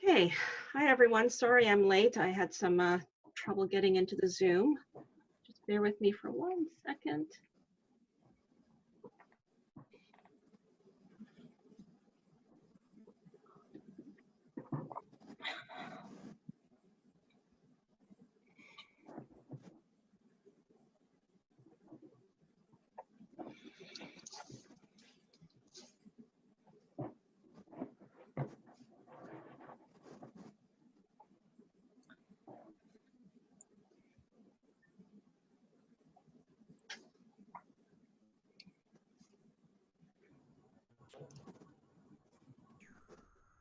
Okay, hi everyone. Sorry I'm late. I had some trouble getting into the Zoom. Just bear with me for 1 second.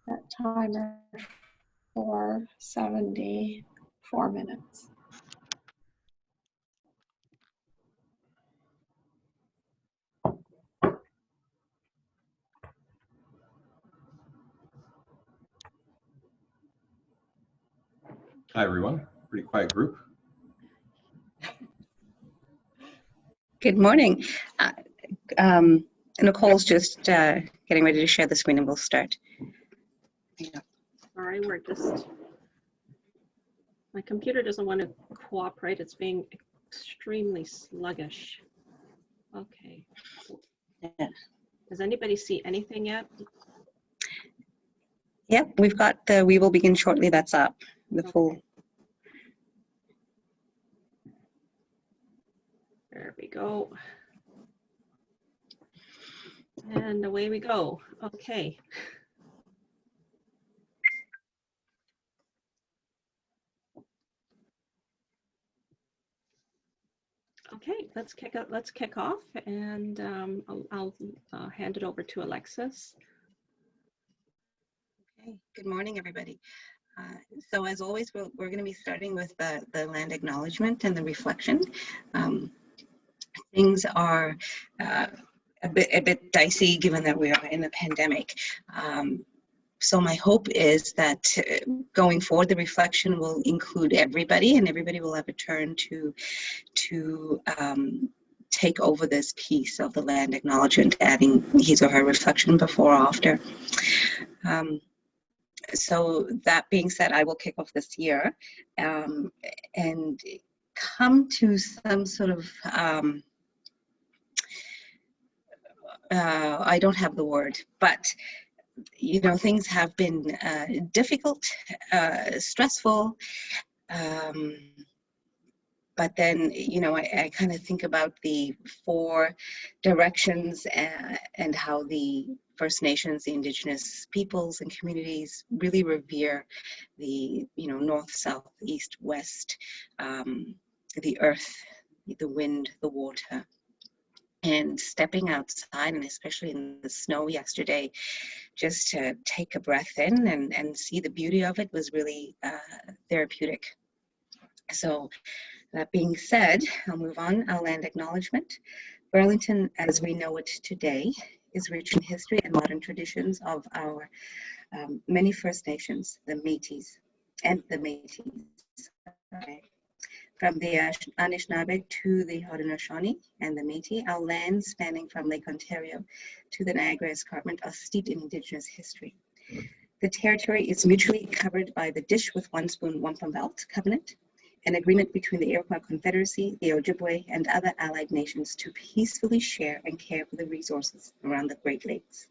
That timer for 74 minutes. Hi, everyone. Pretty quiet group. Good morning. Nicole's just getting ready to share the screen and we'll start. Sorry, my computer doesn't want to cooperate. It's being extremely sluggish. Okay. Yeah. Does anybody see anything yet? Yep, we've got the We Will Begin Shortly. That's up. The Okay. full. There we go. And away we go. Okay. Okay, let's kick off, and I'll hand it over to Alexis. Okay. Good morning, everybody. So as always, we're going to be starting with the land acknowledgement and the reflection. Things are a bit dicey given that we are in a pandemic. So my hope is that going forward, the reflection will include everybody, and everybody will have a turn to take over this piece of the land acknowledgement, adding his or her reflection before or after. So that being said, I will kick off this year and come to some sort of, I don't have the word, but you know, things have been difficult, stressful, but then, you know, I kind of think about the 4 directions and how the First Nations, the Indigenous peoples and communities really revere the, you know, north, south, east, west, the earth, the wind, the water. And stepping outside, and especially in the snow yesterday, just to take a breath in and see the beauty of it was really therapeutic. So that being said, I'll move on. Our land acknowledgement. Burlington, as we know it today, is rich in history and modern traditions of our many First Nations, the Métis, and the Métis. From the Anishinaabe to the Haudenosaunee and the Métis, our lands spanning from Lake Ontario to the Niagara Escarpment are steeped in Indigenous history. The territory is mutually covered by the Dish with One Spoon Wampum Belt Covenant, an agreement between the Iroquois Confederacy, the Ojibwe, and other allied nations to peacefully share and care for the resources around the Great Lakes.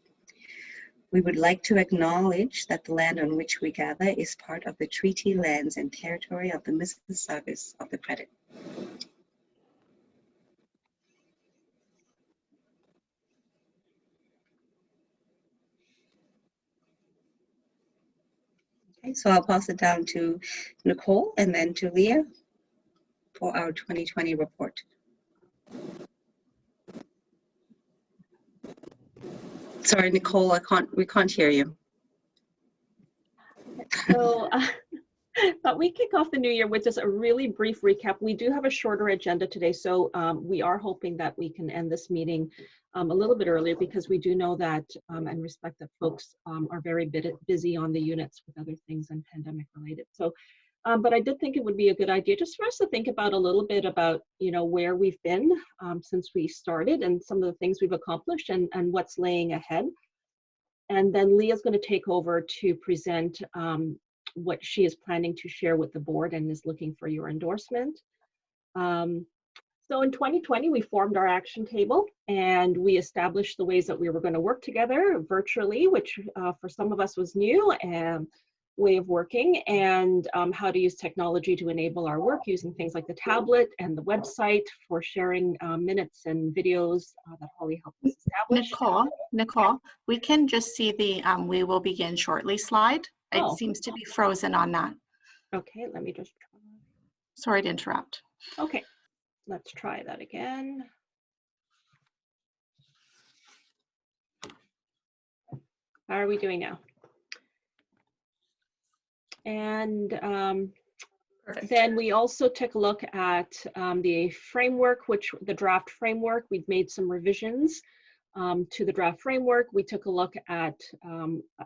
We would like to acknowledge that the land on which we gather is part of the treaty lands and territory of the Mississaugas of the Credit. Okay, so I'll pass it down to Nicole and then to Leah for our 2020 report. Sorry, Nicole, we can't hear you. So but we kick off the new year with just a really brief recap. We do have a shorter agenda today, so we are hoping that we can end this meeting a little bit earlier, because we do know that and respect that folks are very busy on the units with other things and pandemic related. So, but I did think it would be a good idea just for us to think about a little bit about, you know, where we've been since we started and some of the things we've accomplished and what's laying ahead. And then Leah's going to take over to present what she is planning to share with the board and is looking for your endorsement. So in 2020, we formed our action table and we established the ways that we were going to work together virtually, which for some of us was new and way of working, and how to use technology to enable our work using things like the tablet and the website for sharing minutes and videos that Holly helped us establish. Nicole, we can just see the we will begin shortly slide. It Oh. seems to be frozen on that. Okay, let me just try. Sorry to interrupt. Okay, let's try that again. How are we doing now? And Perfect. then we also took a look at the framework, the draft framework. We've made some revisions to the draft framework. We took a look at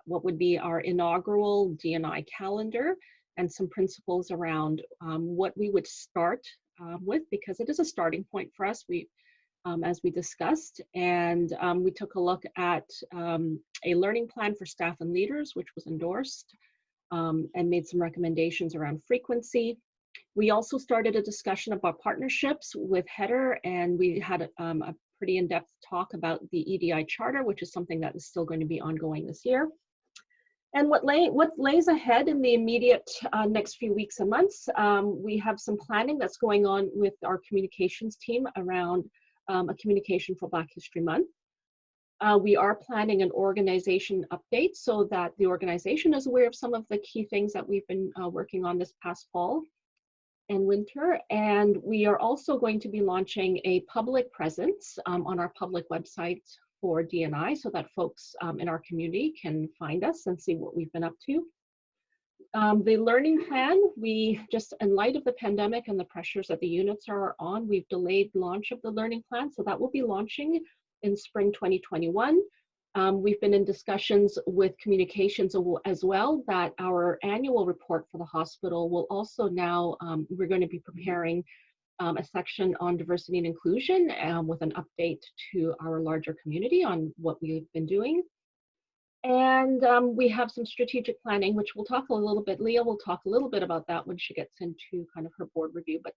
what would be our inaugural D&I calendar and some principles around what we would start with, because it is a starting point for us, as we discussed. And we took a look at a learning plan for staff and leaders, which was endorsed, and made some recommendations around frequency. We also started a discussion about partnerships with Heather, and we had a pretty in-depth talk about the EDI charter, which is something that is still going to be ongoing this year. And what lays ahead in the immediate next few weeks and months, we have some planning that's going on with our communications team around a communication for Black History Month. We are planning an organization update so that the organization is aware of some of the key things that we've been working on this past fall and winter. And we are also going to be launching a public presence on our public website for D&I so that folks in our community can find us and see what we've been up to. The learning plan, we just, in light of the pandemic and the pressures that the units are on, we've delayed launch of the learning plan. So that will be launching in spring 2021. We've been in discussions with communications as well that our annual report for the hospital will also now, we're going to be preparing a section on diversity and inclusion with an update to our larger community on what we've been doing. And we have some strategic planning, which we'll talk a little bit, Leah will talk a little bit about that when she gets into kind of her board review, but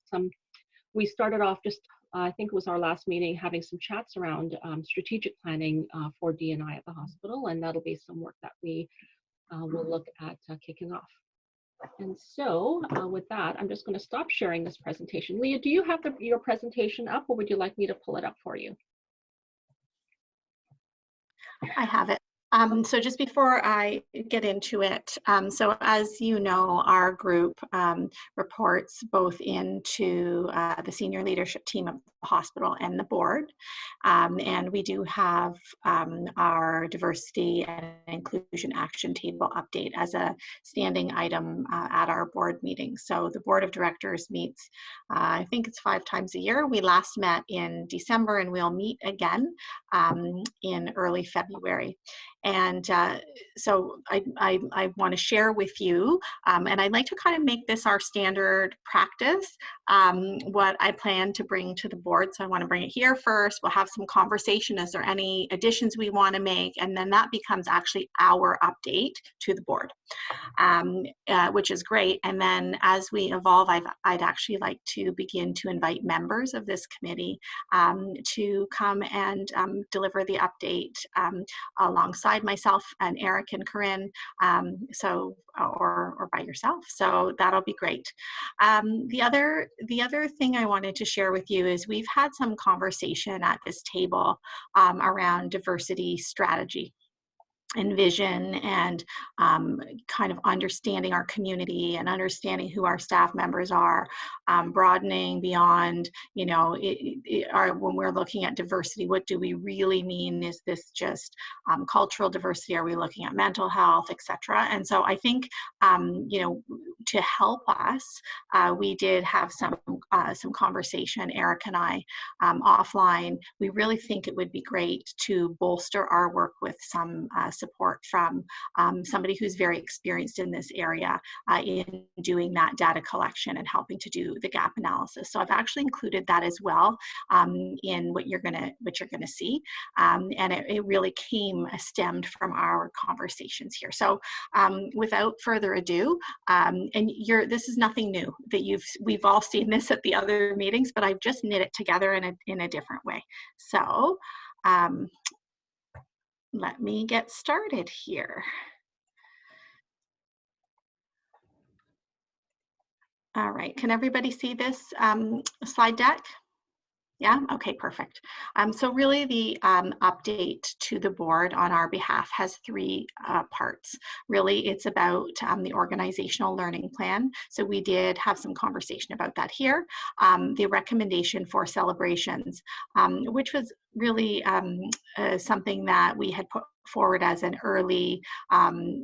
we started off just, I think it was our last meeting, having some chats around strategic planning for D&I at the hospital, and that'll be some work that we will look at kicking off. And so with that, I'm just going to stop sharing this presentation. Leah, do you have your presentation up, or would you like me to pull it up for you? I have it. So just before I get into it, so as you know, our group reports both into the senior leadership team of the hospital and the board. And we do have our diversity and inclusion action table update as a standing item at our board meeting. So the board of directors meets, I think it's 5 times a year. We last met in December and we'll meet again in early February. And so I want to share with you, and I'd like to kind of make this our standard practice, what I plan to bring to the board. So I want to bring it here first. We'll have some conversation. Is there any additions we want to make? And then that becomes actually our update to the board, which is great. And then as we evolve, I'd actually like to begin to invite members of this committee to come and deliver the update alongside myself and Eric and Corinne, or by yourself. So that'll be great. The other thing I wanted to share with you is we've had some conversation at this table around diversity strategy and vision, and kind of understanding our community and understanding who our staff members are, broadening beyond, you know, when we're looking at diversity, what do we really mean? Is this just cultural diversity? Are we looking at mental health, etc.? And so I think, you know, to help us, we did have some conversation, Eric and I, offline. We really think it would be great to bolster our work with some support from somebody who's very experienced in this area in doing that data collection and helping to do the gap analysis. So I've actually included that as well in what you're gonna see, and it really stemmed from our conversations here. So without further ado, and this is nothing new that we've all seen this at the other meetings, but I've just knit it together in a different way. So let me get started here. All right, can everybody see this slide deck? Yeah, okay, perfect. So really the update to the board on our behalf has three parts. Really, it's about the organizational learning plan. So we did have some conversation about that here. The recommendation for celebrations, which was really something that we had put forward as an early,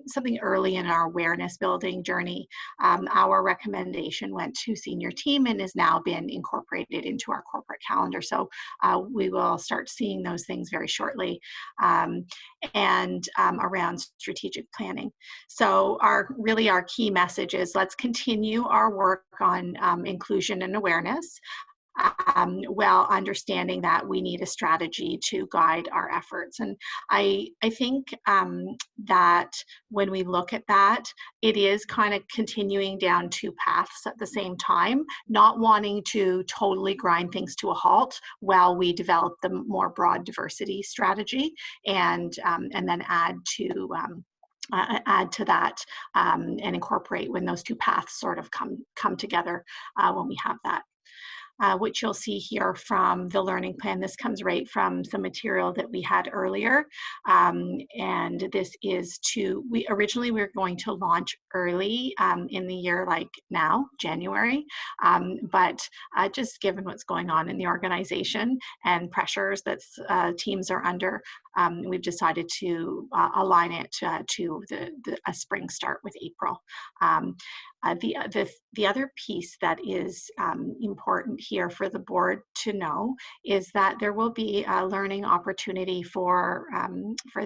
something early in our awareness building journey. Our recommendation went to senior team and has now been incorporated into our corporate calendar. So we will start seeing those things very shortly, and around strategic planning. So our key message is let's continue our work on inclusion and awareness, while understanding that we need a strategy to guide our efforts. And I think that when we look at that, it is kind of continuing down two paths at the same time, not wanting to totally grind things to a halt while we develop the more broad diversity strategy, and then add to that and incorporate when those two paths sort of come together when we have that. Which you'll see here from the learning plan. This comes right from some material that we had earlier. And this is we were going to launch early in the year, like now, January. But just given what's going on in the organization and pressures that teams are under, we've decided to align it to a spring start with April. The other piece that is important here for the board to know is that there will be a learning opportunity for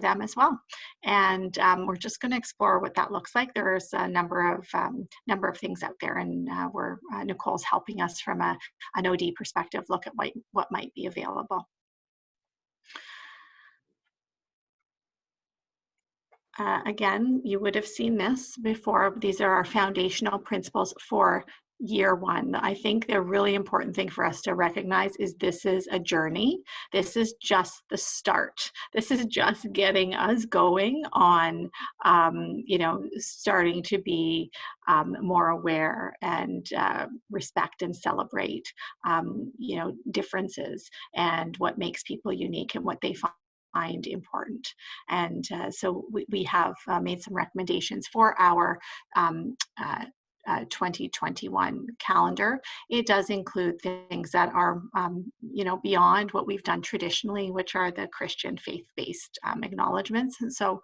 them as well, and we're just going to explore what that looks like. There's a number of things out there, and Nicole's helping us from an OD perspective look at what might be available. Again, you would have seen this before. These are our foundational principles for year one. I think the really important thing for us to recognize is this is a journey. This is just the start. This is just getting us going on, starting to be more aware and respect and celebrate, differences and what makes people unique and what they find important. And so we have made some recommendations for our 2021 calendar. It does include things that are, beyond what we've done traditionally, which are the Christian faith-based acknowledgements. And so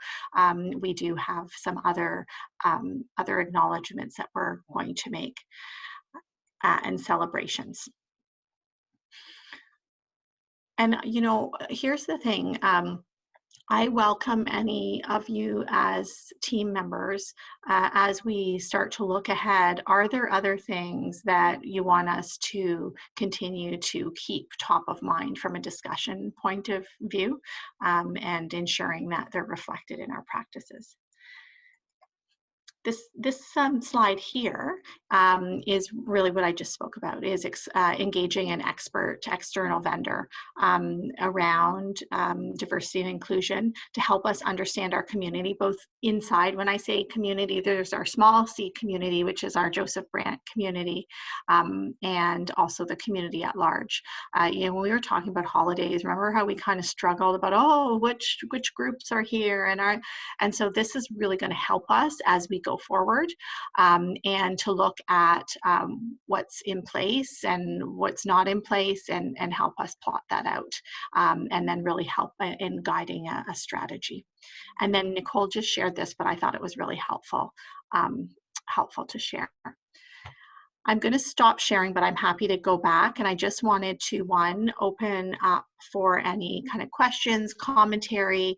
we do have some other acknowledgements that we're going to make and celebrations. And, here's the thing. I welcome any of you as team members as we start to look ahead. Are there other things that you want us to continue to keep top of mind from a discussion point of view, and ensuring that they're reflected in our practices? This slide here is really what I just spoke about, is engaging an expert external vendor around diversity and inclusion to help us understand our community, both inside. When I say community, there's our small C community, which is our Joseph Brant community, and also the community at large. When we were talking about holidays, remember how we kind of struggled about, which groups are here, and so this is really going to help us as we go forward, and to look at what's in place and what's not in place, and help us plot that out, and then really help in guiding a strategy. And then Nicole just shared this, but I thought it was really helpful to share. I'm going to stop sharing, but I'm happy to go back. And I just wanted to, one, open up for any kind of questions, commentary,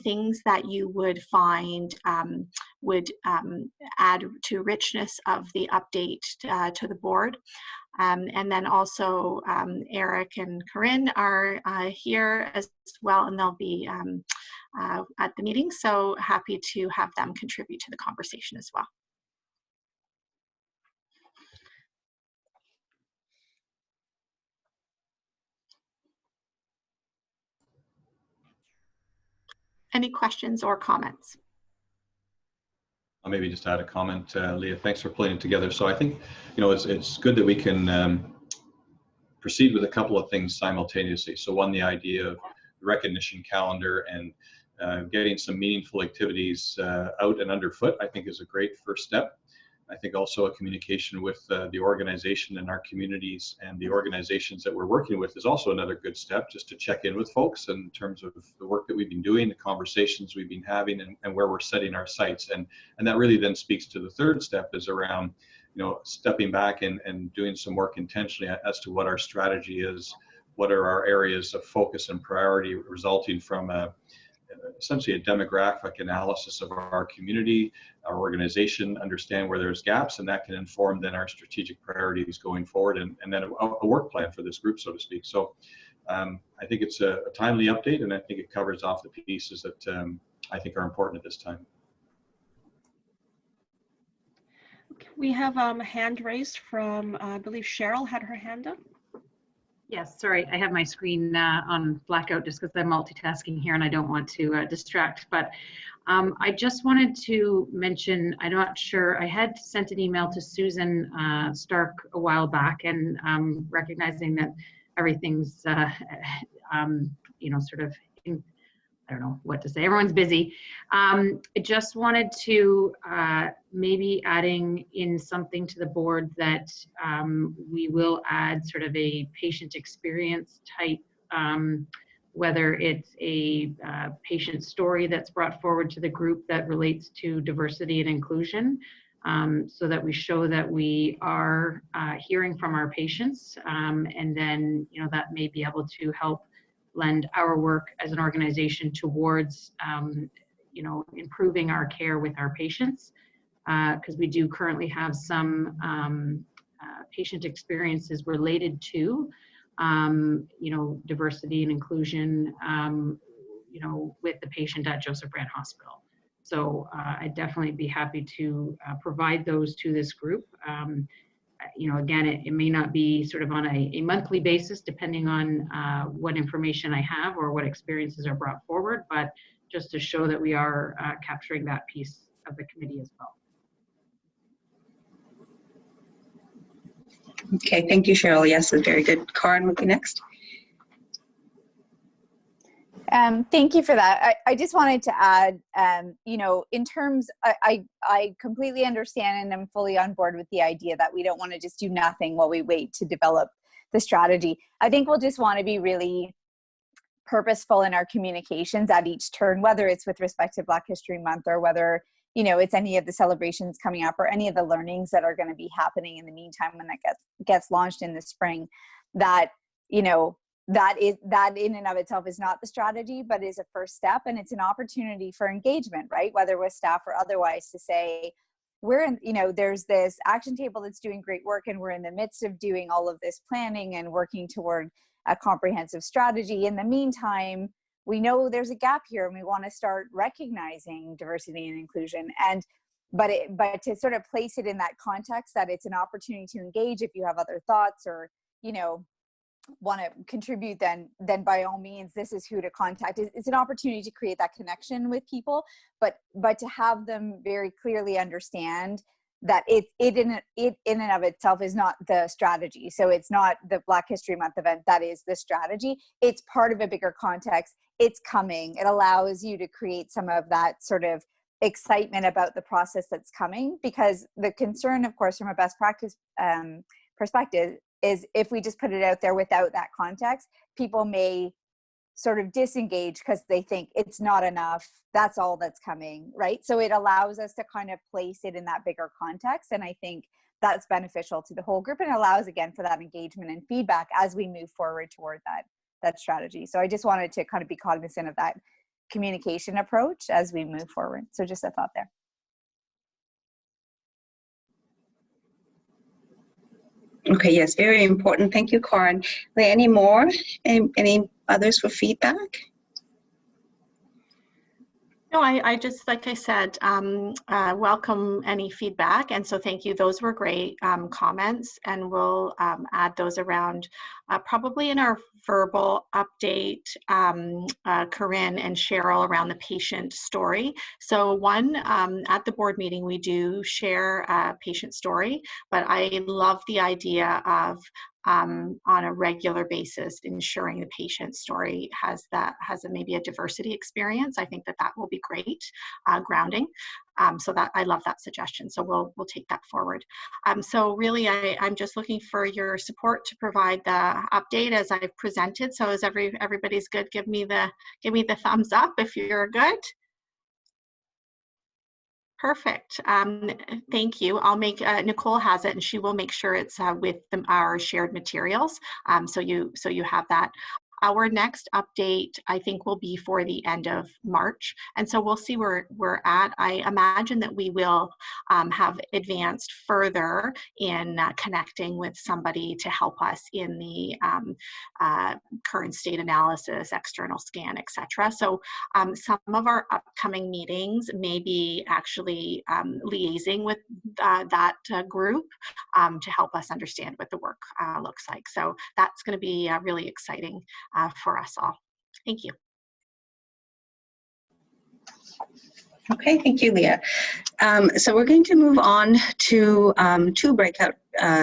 things that you would find would add to richness of the update to the board. And then also Eric and Corinne are here as well, and they'll be at the meeting. So happy to have them contribute to the conversation as well. Any questions or comments? I'll maybe just add a comment, Leah. Thanks for putting it together. So I think, it's good that we can proceed with a couple of things simultaneously. So one, the idea of recognition calendar and getting some meaningful activities out and underfoot, I think is a great first step. I think also a communication with the organization and our communities and the organizations that we're working with is also another good step, just to check in with folks in terms of the work that we've been doing, the conversations we've been having, and where we're setting our sights. And that really then speaks to the third step, is around stepping back and doing some work intentionally as to what our strategy is, what are our areas of focus and priority, resulting from essentially a demographic analysis of our community, our organization, understand where there's gaps, and that can inform then our strategic priorities going forward, and then a work plan for this group, so to speak. So I think it's a timely update, and I think it covers off the pieces that I think are important at this time. We have a hand raised from, I believe Cheryl had her hand up. Yes, sorry, I have my screen on blackout just because I'm multitasking here and I don't want to distract. But I just wanted to mention, I'm not sure, I had sent an email to Susan Stark a while back, and recognizing that everything's, sort of, I don't know what to say, everyone's busy. I just wanted to maybe adding in something to the board that we will add sort of a patient experience type, whether it's a patient story that's brought forward to the group that relates to diversity and inclusion, so that we show that we are hearing from our patients, and then that may be able to help lend our work as an organization towards improving our care with our patients, because we do currently have some patient experiences related to diversity and inclusion with the patient at Joseph Brant Hospital. So I'd definitely be happy to provide those to this group. Again, it may not be sort of on a monthly basis, depending on what information I have or what experiences are brought forward, but just to show that we are capturing that piece of the committee as well. Okay, thank you, Cheryl. Yes, that's very good. Karen would be next. Thank you for that. I just wanted to add, in terms, I completely understand and I'm fully on board with the idea that we don't want to just do nothing while we wait to develop the strategy. I think we'll just want to be really purposeful in our communications at each turn, whether it's with respect to Black History Month or whether, it's any of the celebrations coming up or any of the learnings that are going to be happening in the meantime when that gets launched in the spring, that, that in and of itself is not the strategy, but is a first step, and it's an opportunity for engagement, right? Whether with staff or otherwise, to say, we're in, there's this action table that's doing great work, and we're in the midst of doing all of this planning and working toward a comprehensive strategy. In the meantime, we know there's a gap here, and we want to start recognizing diversity and inclusion. But to sort of place it in that context, that it's an opportunity to engage. If you have other thoughts or want to contribute, then by all means, this is who to contact. It's an opportunity to create that connection with people, but to have them very clearly understand that it in and of itself is not the strategy. So it's not the Black History Month event that is the strategy. It's part of a bigger context. It's coming. It allows you to create some of that sort of excitement about the process that's coming, because the concern, of course, from a best practice perspective is if we just put it out there without that context, people may sort of disengage because they think it's not enough. That's all that's coming, right? So it allows us to kind of place it in that bigger context. And I think that's beneficial to the whole group and allows again for that engagement and feedback as we move forward toward that strategy. So I just wanted to kind of be cognizant of that communication approach as we move forward. So just a thought there. Okay, yes, very important. Thank you, Karin. Any more? Any others for feedback? No, I just, like I said, welcome any feedback. And so thank you. Those were great comments, and we'll add those around probably in our verbal update, Corinne and Cheryl, around the patient story. So one, at the board meeting, we do share a patient story, but I love the idea of on a regular basis, ensuring the patient story has maybe a diversity experience. I think that will be great grounding. So that I love that suggestion. So we'll take that forward. So really, I'm just looking for your support to provide the update as I've presented. So as everybody's good, give me the thumbs up if you're good. Perfect. Thank you. I'll make, Nicole has it, and she will make sure it's with our shared materials. So you have that. Our next update, I think, will be for the end of March. And so we'll see where we're at. I imagine that we will have advanced further in connecting with somebody to help us in the current state analysis, external scan, etc. So some of our upcoming meetings may be actually liaising with that group to help us understand what the work looks like. So that's going to be really exciting for us all. Thank you. Okay, thank you, Leah. So we're going to move on to 2 breakout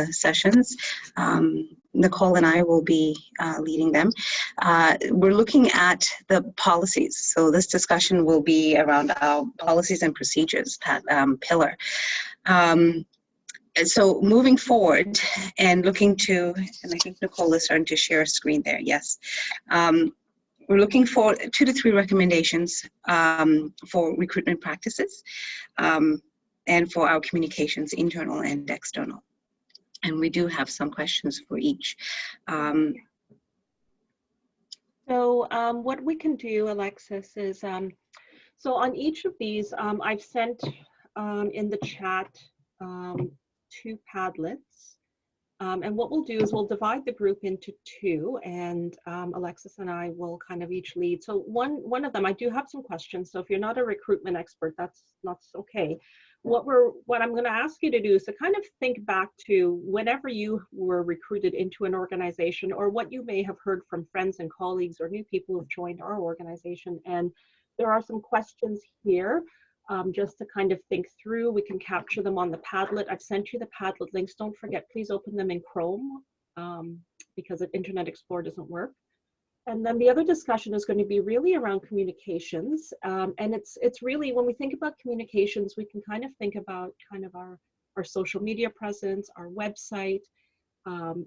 sessions. Nicole and I will be leading them. We're looking at the policies. So this discussion will be around our policies and procedures pillar. So moving forward and looking to, and I think Nicole is starting to share a screen there, yes. We're looking for 2 to 3 recommendations for recruitment practices and for our communications, internal and external. And we do have some questions for each. So what we can do, Alexis, is so on each of these, I've sent in the chat 2 Padlets. And what we'll do is we'll divide the group into 2, and Alexis and I will kind of each lead. So one of them, I do have some questions. So if you're not a recruitment expert, that's okay. What I'm going to ask you to do is to kind of think back to whenever you were recruited into an organization, or what you may have heard from friends and colleagues or new people who've joined our organization. And there are some questions here. Just to kind of think through. We can capture them on the Padlet. I've sent you the Padlet links. Don't forget, please open them in Chrome because Internet Explorer doesn't work. And then the other discussion is going to be really around communications. And it's really, when we think about communications, we can kind of think about kind of our social media presence, our website,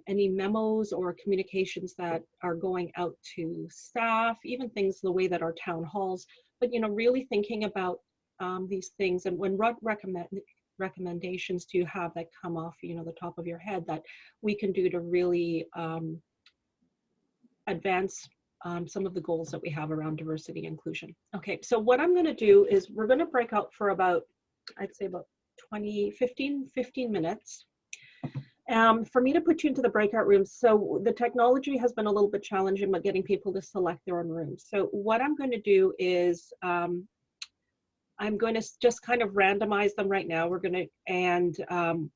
any memos or communications that are going out to staff, even things the way that our town halls, but really thinking about these things, and when recommendations do you have that come off the top of your head that we can do to really advance some of the goals that we have around diversity and inclusion. Okay, so what I'm going to do is we're going to break out for about, I'd say about 15 minutes for me to put you into the breakout rooms. So the technology has been a little bit challenging about getting people to select their own rooms. So what I'm going to do is I'm going to just kind of randomize them right now. We're going to, and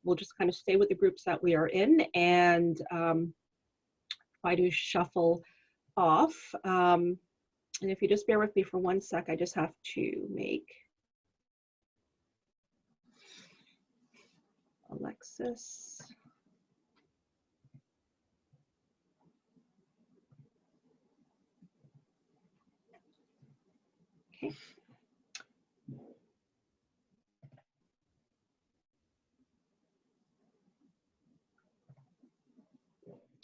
we'll just kind of stay with the groups that we are in and try to shuffle off. And if you just bear with me for 1 sec, I just have to make Alexis. Okay.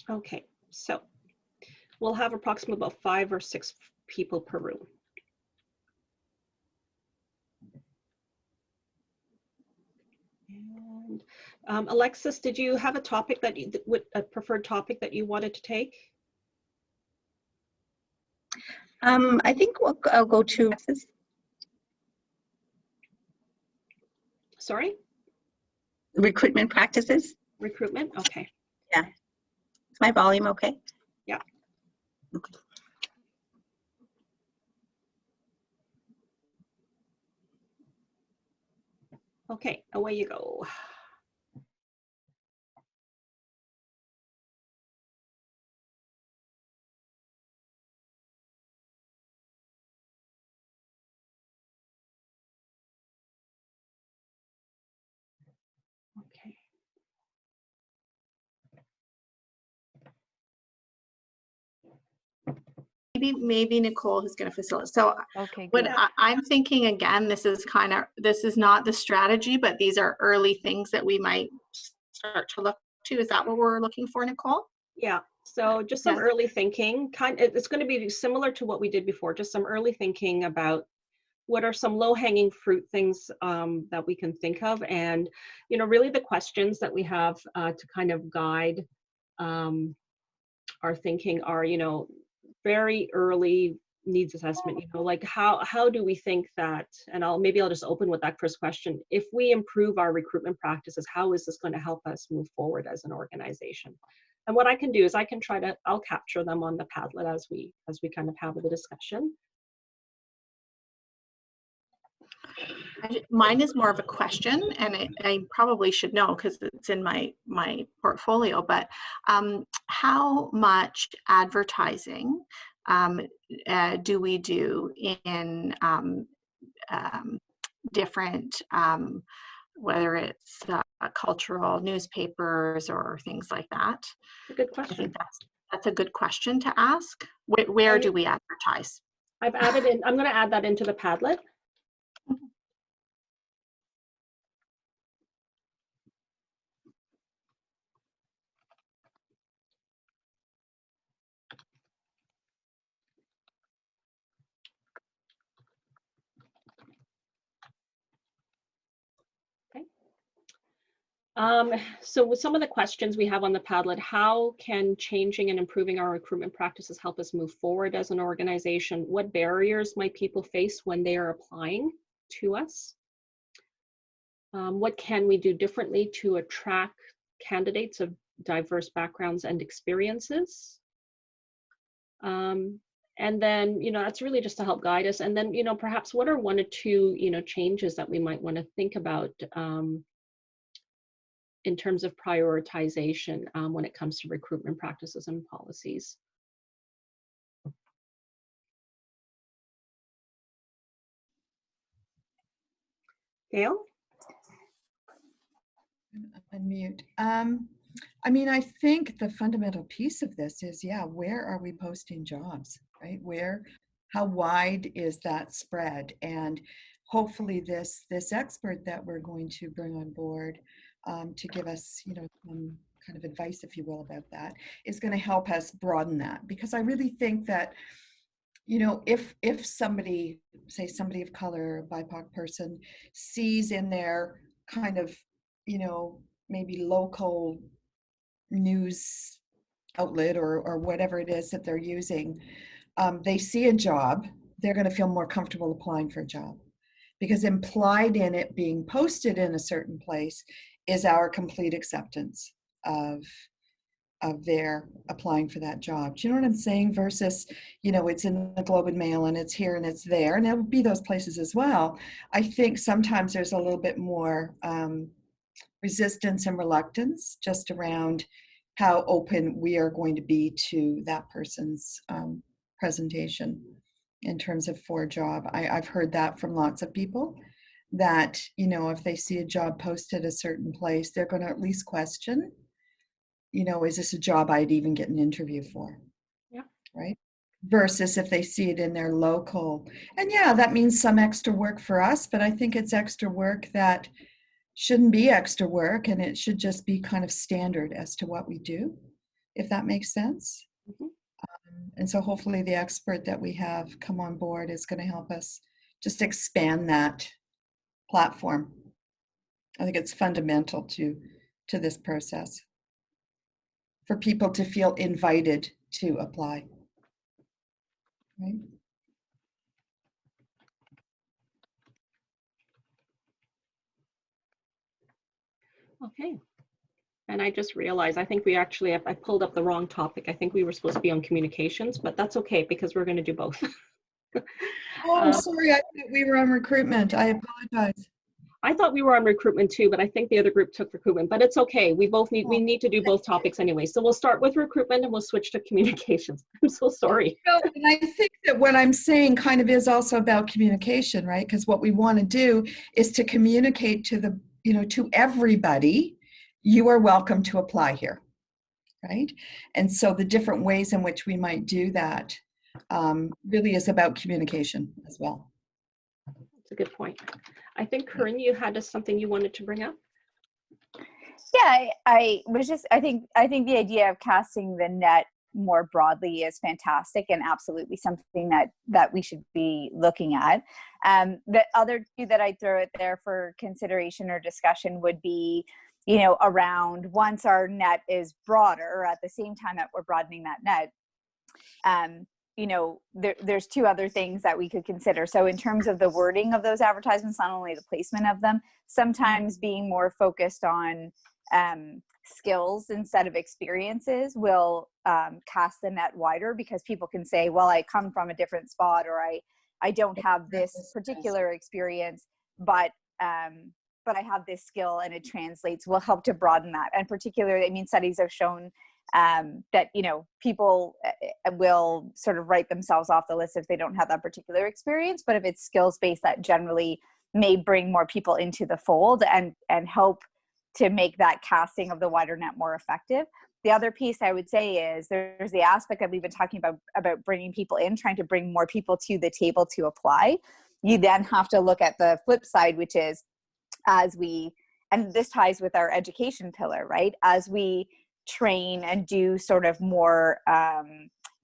Okay, so we'll have approximately about 5 or 6 people per room. And Alexis, did you have a topic that you, a preferred topic that you wanted to take? I think I'll go to Sorry, recruitment practices. recruitment. Okay. Is my volume okay? Yeah. Okay. Okay, away you go. Okay. Maybe Nicole is going to facilitate. So Okay, what good. I'm thinking, again, this is not the strategy, but these are early things that we might start to look to. Is that what we're looking for, Nicole? Yeah, so just some Yes. early thinking. It's going to be similar to what we did before, just some early thinking about what are some low-hanging fruit things that we can think of, and really the questions that we have to kind of guide our thinking are very early needs assessment. Like how do we think that, and maybe I'll just open with that first question. If we improve our recruitment practices, how is this going to help us move forward as an organization? And what I can do is I'll capture them on the Padlet as we kind of have the discussion. Mine is more of a question, and I probably should know because it's in my portfolio, but how much advertising do we do in different, whether it's cultural newspapers or things like that? It's a good I question. think that's a good question to ask. Where do we advertise? I'm going to add that into the Padlet. So with some of the questions we have on the Padlet, how can changing and improving our recruitment practices help us move forward as an organization? What barriers might people face when they are applying to us? What can we do differently to attract candidates of diverse backgrounds and experiences? And then, that's really just to help guide us. And then, perhaps what are one or two, changes that we might want to think about in terms of prioritization when it comes to recruitment practices and policies. Gail? Unmute. I mean, I think the fundamental piece of this is, where are we posting jobs, right? How wide is that spread? And hopefully this expert that we're going to bring on board to give us, some kind of advice, if you will, about that, is going to help us broaden that. Because I really think that, if somebody, say somebody of color, BIPOC person, sees in their kind of, maybe local news outlet or whatever it is that they're using, they see a job, they're going to feel more comfortable applying for a job. Because implied in it being posted in a certain place is our complete acceptance of their applying for that job. Do you know what I'm saying? Versus, it's in the Globe and Mail and it's here and it's there, and it will be those places as well. I think sometimes there's a little bit more resistance and reluctance just around how open we are going to be to that person's presentation in terms of for a job. I've heard that from lots of people, that, if they see a job posted a certain place, they're going to at least question, is this a job I'd even get an interview for? Yeah. Right? Versus if they see it in their local. And that means some extra work for us, but I think it's extra work that shouldn't be extra work, and it should just be kind of standard as to what we do, if that makes sense. Mm-hmm. And so hopefully the expert that we have come on board is going to help us just expand that platform. I think it's fundamental to to this process for people to feel invited to apply. Right? Okay. And I just realized, I think we actually, I pulled up the wrong topic. I think we were supposed to be on communications, but that's okay because we're going to do both. Oh, sorry, I thought we were on recruitment. I apologize. I thought we were on recruitment too, but I think the other group took recruitment, but it's okay. We need to do both topics anyway. So we'll start with recruitment and we'll switch to communications. I'm so sorry. Well, and I think that what I'm saying kind of is also about communication, right? Because what we want to do is to communicate to the, to everybody, you are welcome to apply here, right? And so the different ways in which we might do that really is about communication as well. That's a good point. I think, Corinne, you had something you wanted to bring up. Yeah, I think the idea of casting the net more broadly is fantastic and absolutely something that we should be looking at. The other two that I'd throw out there for consideration or discussion would be, around once our net is broader, at the same time that we're broadening that net, there's two other things that we could consider. So in terms of the wording of those advertisements, not only the placement of them, sometimes being more focused on skills instead of experiences will cast the net wider, because people can say, well, I come from a different spot, or I don't have this particular experience, but I have this skill and it translates, will help to broaden that. And particularly, studies have shown that, people will sort of write themselves off the list if they don't have that particular experience, but if it's skills-based, that generally may bring more people into the fold and help to make that casting of the wider net more effective. The other piece I would say is there's the aspect that we've been talking about bringing people in, trying to bring more people to the table to apply. You then have to look at the flip side, which is and this ties with our education pillar, right? As we train and do sort of more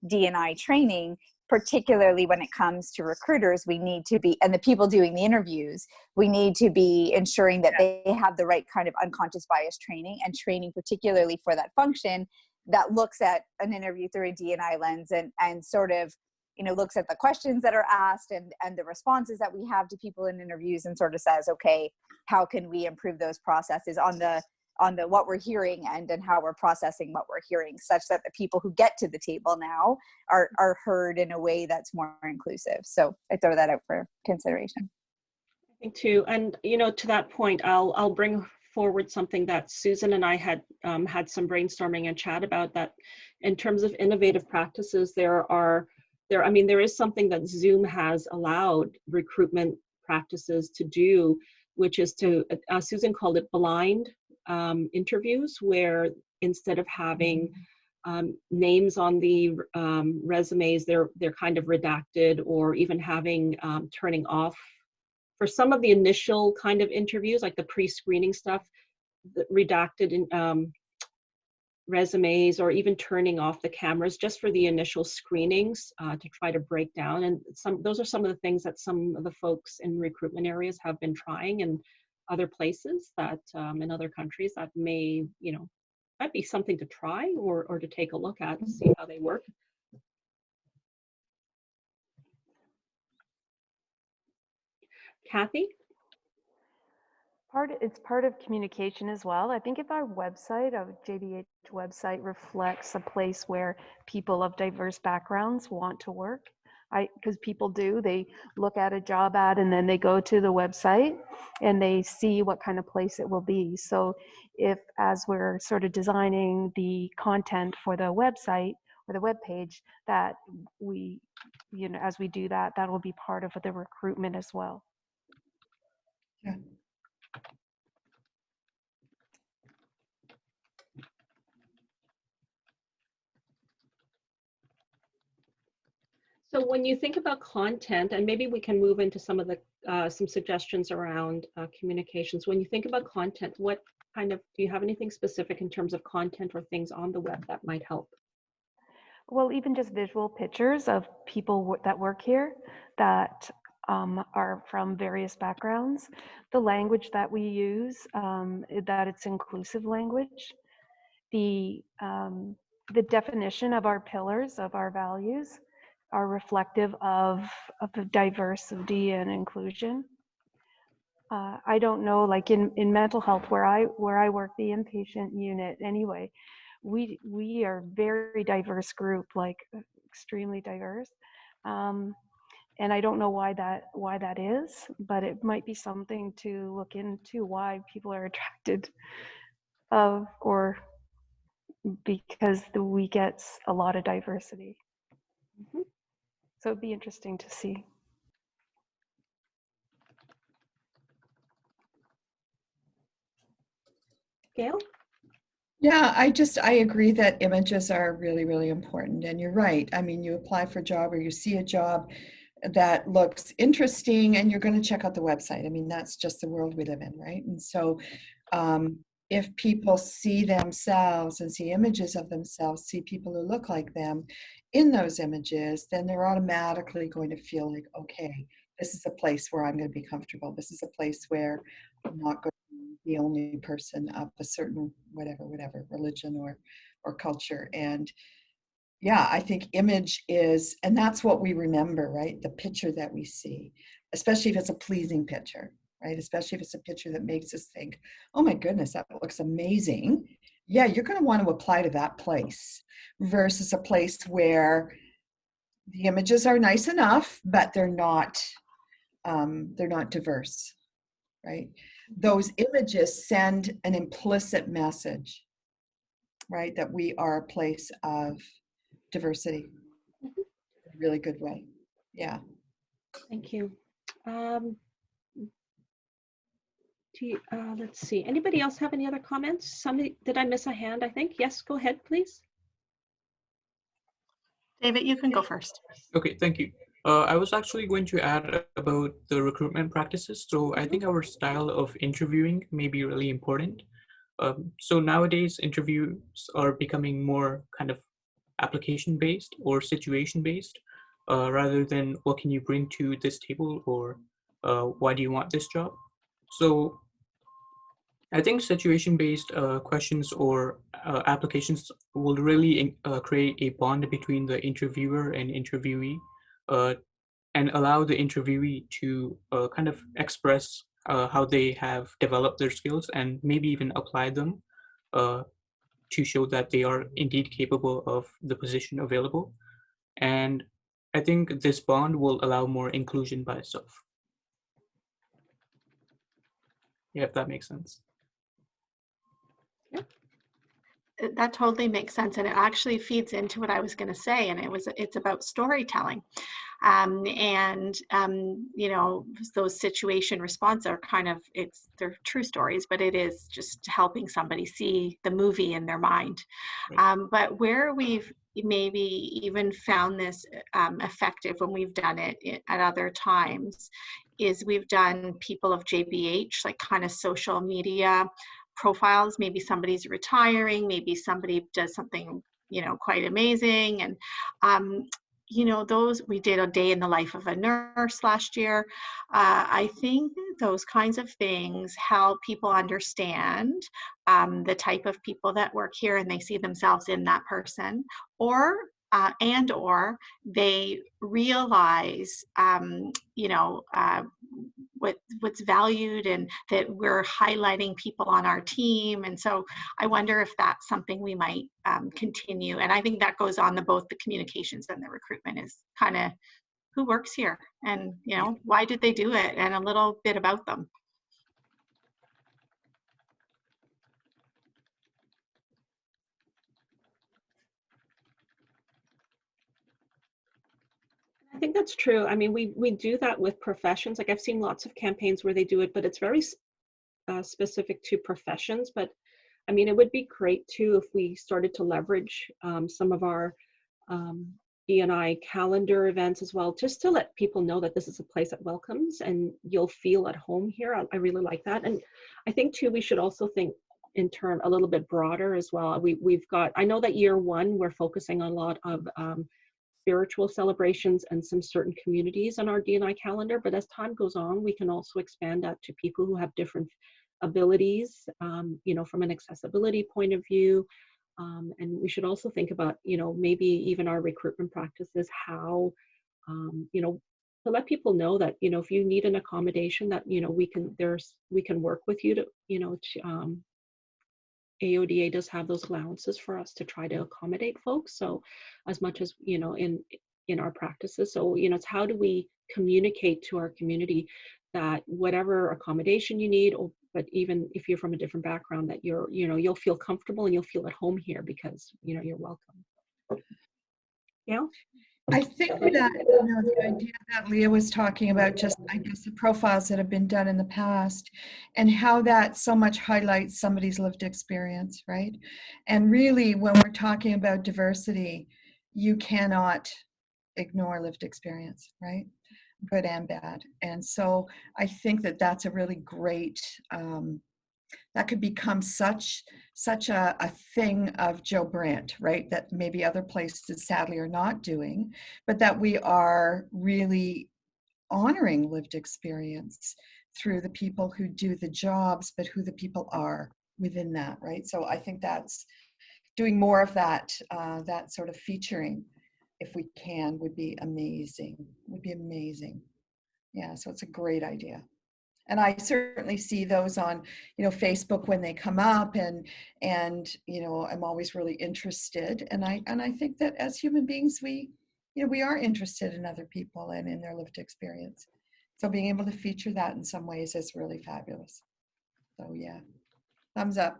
D&I training, particularly when it comes to recruiters, we need to be, and the people doing the interviews, we need to be ensuring that they have the right kind of unconscious bias training, and training particularly for that function that looks at an interview through a D&I lens and sort of, looks at the questions that are asked and the responses that we have to people in interviews, and sort of says, okay, how can we improve those processes on the what we're hearing and how we're processing what we're hearing, such that the people who get to the table now are heard in a way that's more inclusive. So I throw that out for consideration. I think too, and to that point, I'll bring forward something that Susan and I had some brainstorming and chat about, that in terms of innovative practices, there is something that Zoom has allowed recruitment practices to do, which is to, Susan called it blind interviews, where instead of having names on the resumes, they're kind of redacted, or even having turning off for some of the initial kind of interviews, like the pre-screening stuff, redacted in resumes, or even turning off the cameras just for the initial screenings to try to break down. And those are some of the things that some of the folks in recruitment areas have been trying, and other places that in other countries that may, might be something to try or to take a look at and see how they work. Kathy? It's part of communication as well. I think if our website, our JBH website, reflects a place where people of diverse backgrounds want to work, because people do, they look at a job ad and then they go to the website and they see what kind of place it will be. So if, as we're sort of designing the content for the website or the web page, that we, as we do that, that will be part of the recruitment as well. Yeah. So when you think about content, and maybe we can move into some of the some suggestions around communications. When you think about content, what kind of, do you have anything specific in terms of content or things on the web that might help? Well, even just visual pictures of people that work here, that are from various backgrounds. The language that we use, that it's inclusive language. The definition of our pillars, of our values, are reflective of the diversity and inclusion. I don't know, like in mental health where I work, the inpatient unit anyway, we are very diverse group, like extremely diverse. And I don't know why that is, but it might be something to look into, why people are attracted of, or because we get a lot of diversity. Mhm. So it'd be interesting to see. Gail? Yeah, I agree that images are really, really important. And you're right. I mean, you apply for a job or you see a job that looks interesting and you're going to check out the website. I mean, that's just the world we live in, right? And so if people see themselves and see images of themselves, see people who look like them in those images, then they're automatically going to feel like, okay, this is a place where I'm going to be comfortable. This is a place where I'm not going to be the only person of a certain whatever religion or culture. And yeah, I think image is, and that's what we remember, right? The picture that we see, especially if it's a pleasing picture, right? Especially if it's a picture that makes us think, oh my goodness, that looks amazing. Yeah, you're going to want to apply to that place versus a place where the images are nice enough, but they're not diverse, right? Those images send an implicit message, right? That we are a place of diversity in a really good way. Yeah. Thank you. Let's see. Anybody else have any other comments? Somebody, did I miss a hand, I think? Yes, go ahead, please. David, you can go first. Okay, thank you. I was actually going to add about the recruitment practices. So I think our style of interviewing may be really important. So nowadays, interviews are becoming more kind of application-based or situation-based, rather than what can you bring to this table, or why do you want this job? So I think situation-based questions or applications will really create a bond between the interviewer and interviewee, and allow the interviewee to kind of express how they have developed their skills and maybe even apply them to show that they are indeed capable of the position available. And I think this bond will allow more inclusion by itself. Yeah, if that makes sense. That totally makes sense, and it actually feeds into what I was going to say, and it's about storytelling. You know, those situation response are kind of, they're true stories, but it is just helping somebody see the movie in their mind. Right. But where we've maybe even found this effective when we've done it at other times is we've done people of JBH, like kind of social media profiles. Maybe somebody's retiring, maybe somebody does something, you know, quite amazing. And you know, those, we did a day in the life of a nurse last year. I think those kinds of things help people understand the type of people that work here, and they see themselves in that person, or or they realize, you know, what's valued, and that we're highlighting people on our team. And so I wonder if that's something we might continue. And I think that goes on both the communications and the recruitment, is kind of who works here, and, you know, why did they do it, and a little bit about them. I think that's true. I mean, we do that with professions. Like I've seen lots of campaigns where they do it, but it's very specific to professions. But I mean, it would be great too if we started to leverage some of our E&I calendar events as well, just to let people know that this is a place that welcomes and you'll feel at home here. I really like that. And I think too, we should also think in turn a little bit broader as well. We've got, I know that year one, we're focusing on a lot of spiritual celebrations and some certain communities on our D&I calendar. But as time goes on, we can also expand that to people who have different abilities, you know, from an accessibility point of view. And we should also think about, you know, maybe even our recruitment practices, how, you know, to let people know that, you know, if you need an accommodation that, you know, we can work with you to, you know, to, AODA does have those allowances for us to try to accommodate folks. So as much as, you know, in our practices. So, you know, it's how do we communicate to our community that whatever accommodation you need, or, but even if you're from a different background, that you're, you know, you'll feel comfortable and you'll feel at home here because, you know, you're welcome. Yeah. I think that, you know, the idea that Leah was talking about, just, I guess, the profiles that have been done in the past and how that so much highlights somebody's lived experience, right? And really, when we're talking about diversity, you cannot ignore lived experience, right? Good and bad. And so I think that that's a really great, that could become such a thing of Joe Brandt, right? That maybe other places sadly are not doing, but that we are really honoring lived experience through the people who do the jobs, but who the people are within that, right? So I think that's doing more of that, that sort of featuring, if we can, would be amazing, Yeah, so it's a great idea. And I certainly see those on, you know, Facebook when they come up, and you know, I'm always really interested. And I think that as human beings, we, you know, we are interested in other people and in their lived experience. So being able to feature that in some ways is really fabulous. So yeah, thumbs up.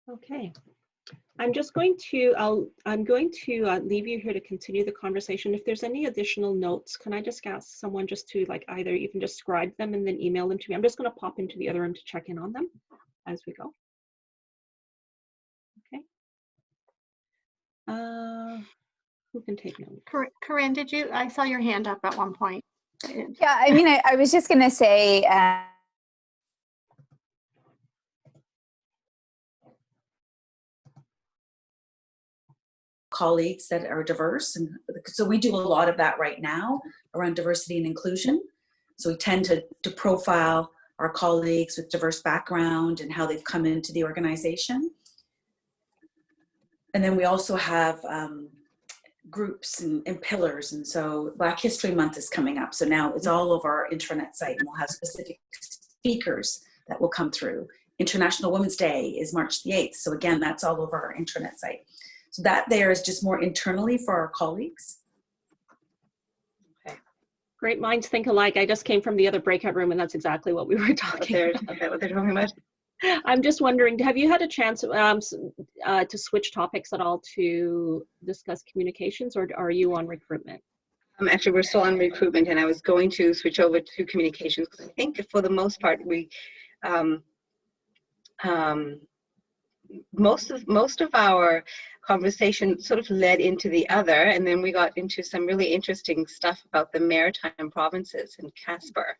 Okay. I'm just going to, I'm going to leave you here to continue the conversation. If there's any additional notes, can I just ask someone just to, like, either you can just scribe them and then email them to me. I'm just going to pop into the other room to check in on them as we go. Okay. Who can take notes? Corinne, I saw your hand up at one point. Yeah, I mean, I was just going to say, colleagues that are diverse, and so we do a lot of that right now around diversity and inclusion. So we tend to profile our colleagues with diverse background and how they've come into the organization. And then we also have groups and pillars. And so Black History Month is coming up. So now it's all over our intranet site, and we'll have specific speakers that will come through. International Women's Day is March the 8th. So again, that's all over our intranet site. So that there is just more internally for our colleagues. Okay. Great minds think alike. I just came from the other breakout room, and that's exactly what we were talking about. Okay, what they're talking about. I'm just wondering, have you had a chance to switch topics at all to discuss communications, or are you on recruitment? Actually, we're still on recruitment, and I was going to switch over to communications because I think for the most part we most of our conversation sort of led into the other, and then we got into some really interesting stuff about the maritime provinces and Casper.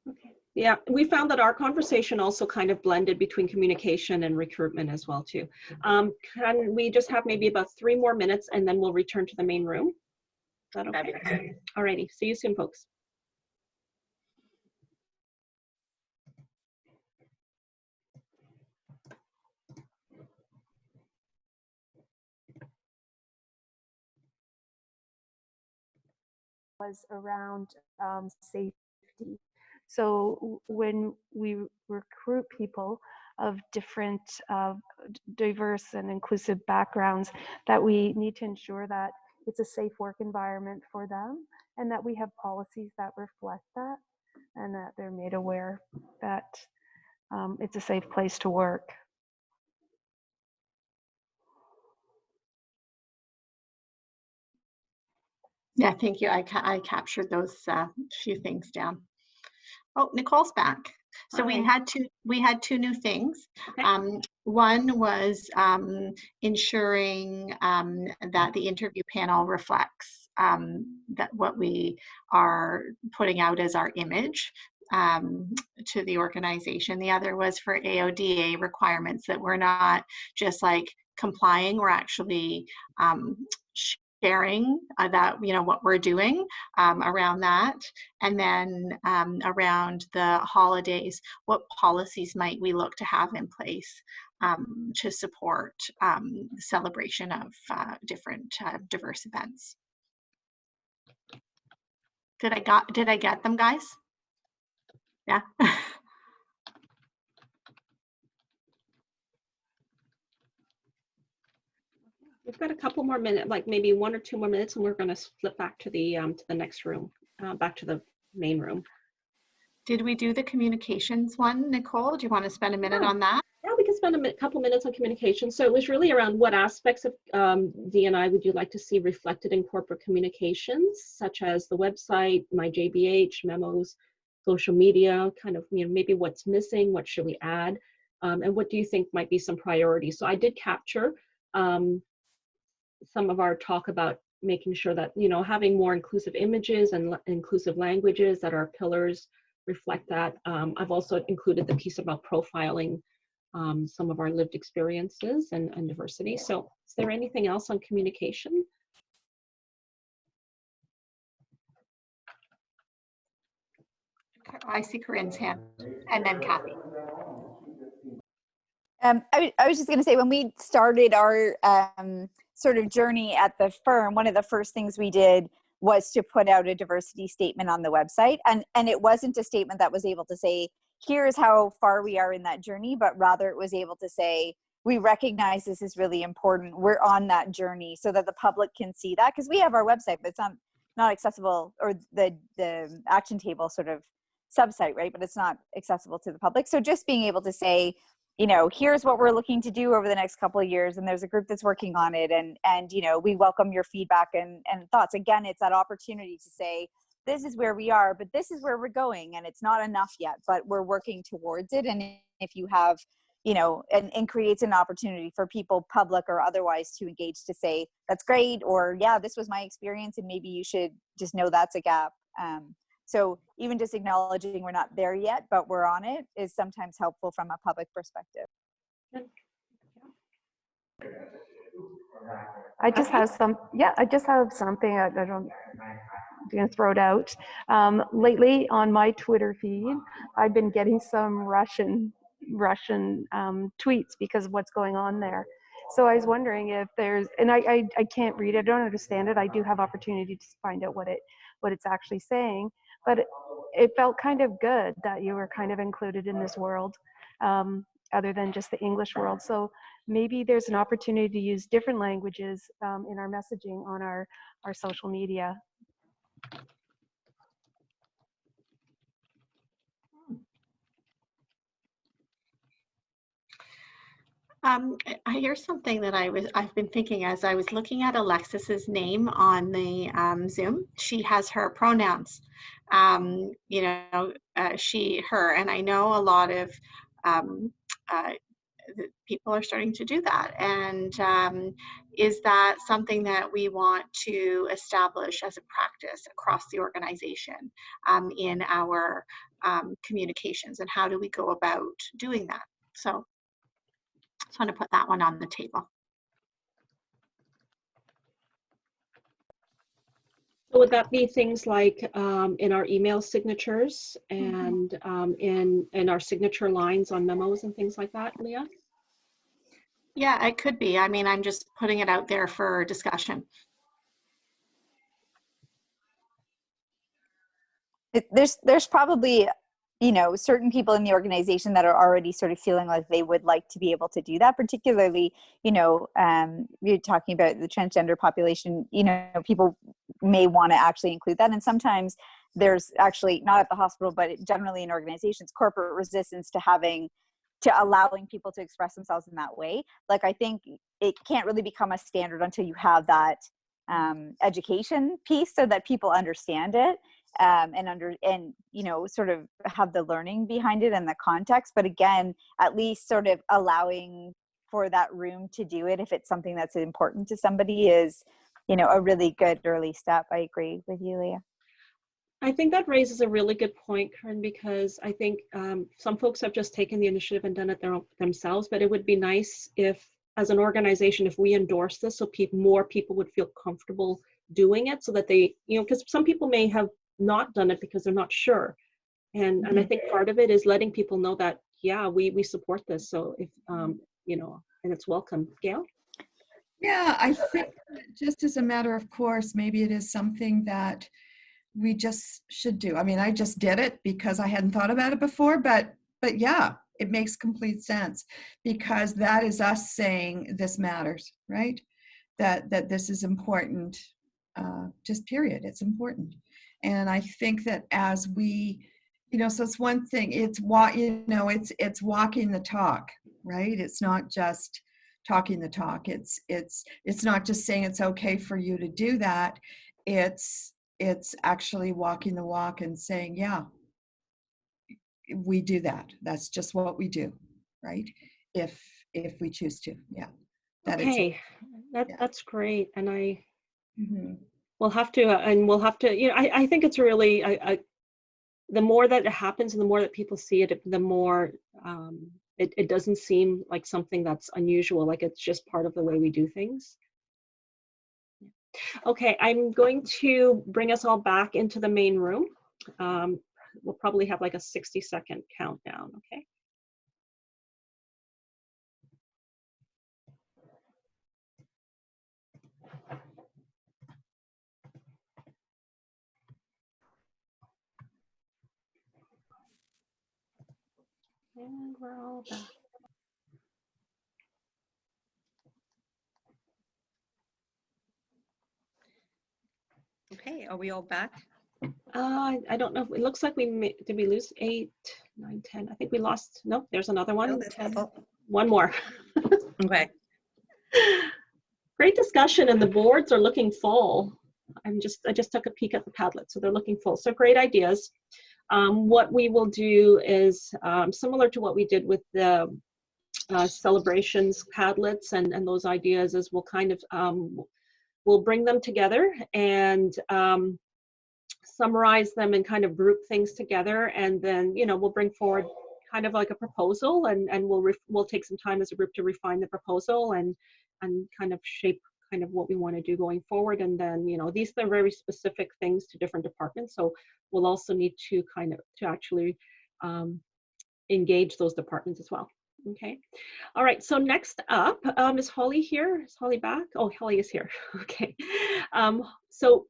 Okay. Yeah, we found that our conversation also kind of blended between communication and recruitment as well too. Can we just have maybe about 3 more minutes, and then we'll return to the main room? Is that okay? All righty. See you soon, folks. Was around safety. So when we recruit people of different diverse and inclusive backgrounds, that we need to ensure that it's a safe work environment for them, and that we have policies that reflect that, and that they're made aware that it's a safe place to work. Yeah, thank you. I captured those few things down. Oh, Nicole's back. So we had two new things. Okay. One was ensuring that the interview panel reflects that what we are putting out as our image. to the organization. The other was for AODA requirements that we're not just like complying, we're actually sharing that, you know, what we're doing around that. And then around the holidays, what policies might we look to have in place to support the celebration of different diverse events. Did I get them, guys? Yeah. We've got a couple more minutes, like maybe 1 or 2 more minutes, and we're going to flip back to the next room, back to the main room. Did we do the communications one, Nicole? Do you want to spend a minute on that? Yeah, we can spend a couple minutes on communication. So it was really around what aspects of D&I would you like to see reflected in corporate communications, such as the website, My JBH, memos, social media, kind of, you know, maybe what's missing, what should we add, and what do you think might be some priorities. So I did capture some of our talk about making sure that, you know, having more inclusive images and inclusive languages, that our pillars reflect that. I've also included the piece about profiling some of our lived experiences and diversity. So is there anything else on communication? I see Corinne's hand, and then Kathy. I was just going to say, when we started our sort of journey at the firm, one of the first things we did was to put out a diversity statement on the website. And it wasn't a statement that was able to say, here's how far we are in that journey, but rather it was able to say, we recognize this is really important. We're on that journey, so that the public can see that. Because we have our website, but it's not accessible, or the action table sort of subsite, right? But it's not accessible to the public. So just being able to say, you know, here's what we're looking to do over the next couple of years, and there's a group that's working on it, and you know, we welcome your feedback and thoughts. Again, it's that opportunity to say, this is where we are, but this is where we're going, and it's not enough yet, but we're working towards it. And if you have, you know, and creates an opportunity for people, public or otherwise, to engage, to say, that's great, or yeah, this was my experience, and maybe you should just know that's a gap. So even just acknowledging we're not there yet, but we're on it, is sometimes helpful from a public perspective. I just have something I don't, I'm going to throw it out. Lately on my Twitter feed, I've been getting some Russian tweets because of what's going on there. So I was wondering if there's, and I can't read it, I don't understand it. I do have opportunity to find out what it's actually saying, but it felt kind of good that you were kind of included in this world, other than just the English world. So maybe there's an opportunity to use different languages in our messaging on our social media. Here's something that I've been thinking as I was looking at Alexis's name on the Zoom. She has her pronouns, you know, she, her, and I know a lot of people are starting to do that. And is that something that we want to establish as a practice across the organization in our communications, and how do we go about doing that? So just want to put that one on the table. So would that be things like in our email signatures and in our signature lines on memos and things like that, Leah? Yeah, it could be. I mean, I'm just putting it out there for discussion. There's probably, you know, certain people in the organization that are already sort of feeling like they would like to be able to do that, particularly, you know, you're talking about the transgender population, you know, people may want to actually include that. And sometimes there's actually, not at the hospital, but generally in organizations, corporate resistance to allowing people to express themselves in that way. Like, I think it can't really become a standard until you have that education piece, so that people understand it. And you know, sort of have the learning behind it and the context, but again, at least sort of allowing for that room to do it if it's something that's important to somebody is, you know, a really good early step. I agree with you, Leah. I think that raises a really good point, Karen, because I think some folks have just taken the initiative and done it themselves, but it would be nice if, as an organization, if we endorse this so more people would feel comfortable doing it, so that they, because some people may have not done it because they're not sure. And I think part of it is letting people know that, yeah, we support this. So if, and it's welcome. Gail? Yeah, I think just as a matter of course, maybe it is something that we just should do. I mean, I just did it because I hadn't thought about it before, but yeah, it makes complete sense, because that is us saying this matters, right? That this is important, just period, it's important. And I think that as we, so it's one thing, it's walking the talk, right? It's not just talking the talk. It's not just saying it's okay for you to do that. It's actually walking the walk and saying, yeah, we do that. That's just what we do, right? If we choose to, yeah. Okay, that's great. And Mm-hmm. we'll have to, I think it's really, the more that it happens and the more that people see it, the more it doesn't seem like something that's unusual, like it's just part of the way we do things. Okay, I'm going to bring us all back into the main room. We'll probably have like a 60-second countdown, okay? And we're all back. Okay, are we all back? I don't know. It looks like did we lose 8, 9, 10? I think we lost. Nope, there's another one. No, 10. One more. Okay. Great discussion, and the boards are looking full. I just took a peek at the Padlet, so they're looking full. So great ideas. What we will do is similar to what we did with the celebrations Padlets and those ideas, is we'll kind of we'll bring them together and summarize them and kind of group things together, and then we'll bring forward kind of like a proposal, and we'll take some time as a group to refine the proposal and kind of shape kind of what we want to do going forward. And then these are very specific things to different departments, so we'll also need to actually engage those departments as well. Okay. All right. So next up, is Holly here? Is Holly back? Oh, Holly is here. Okay. So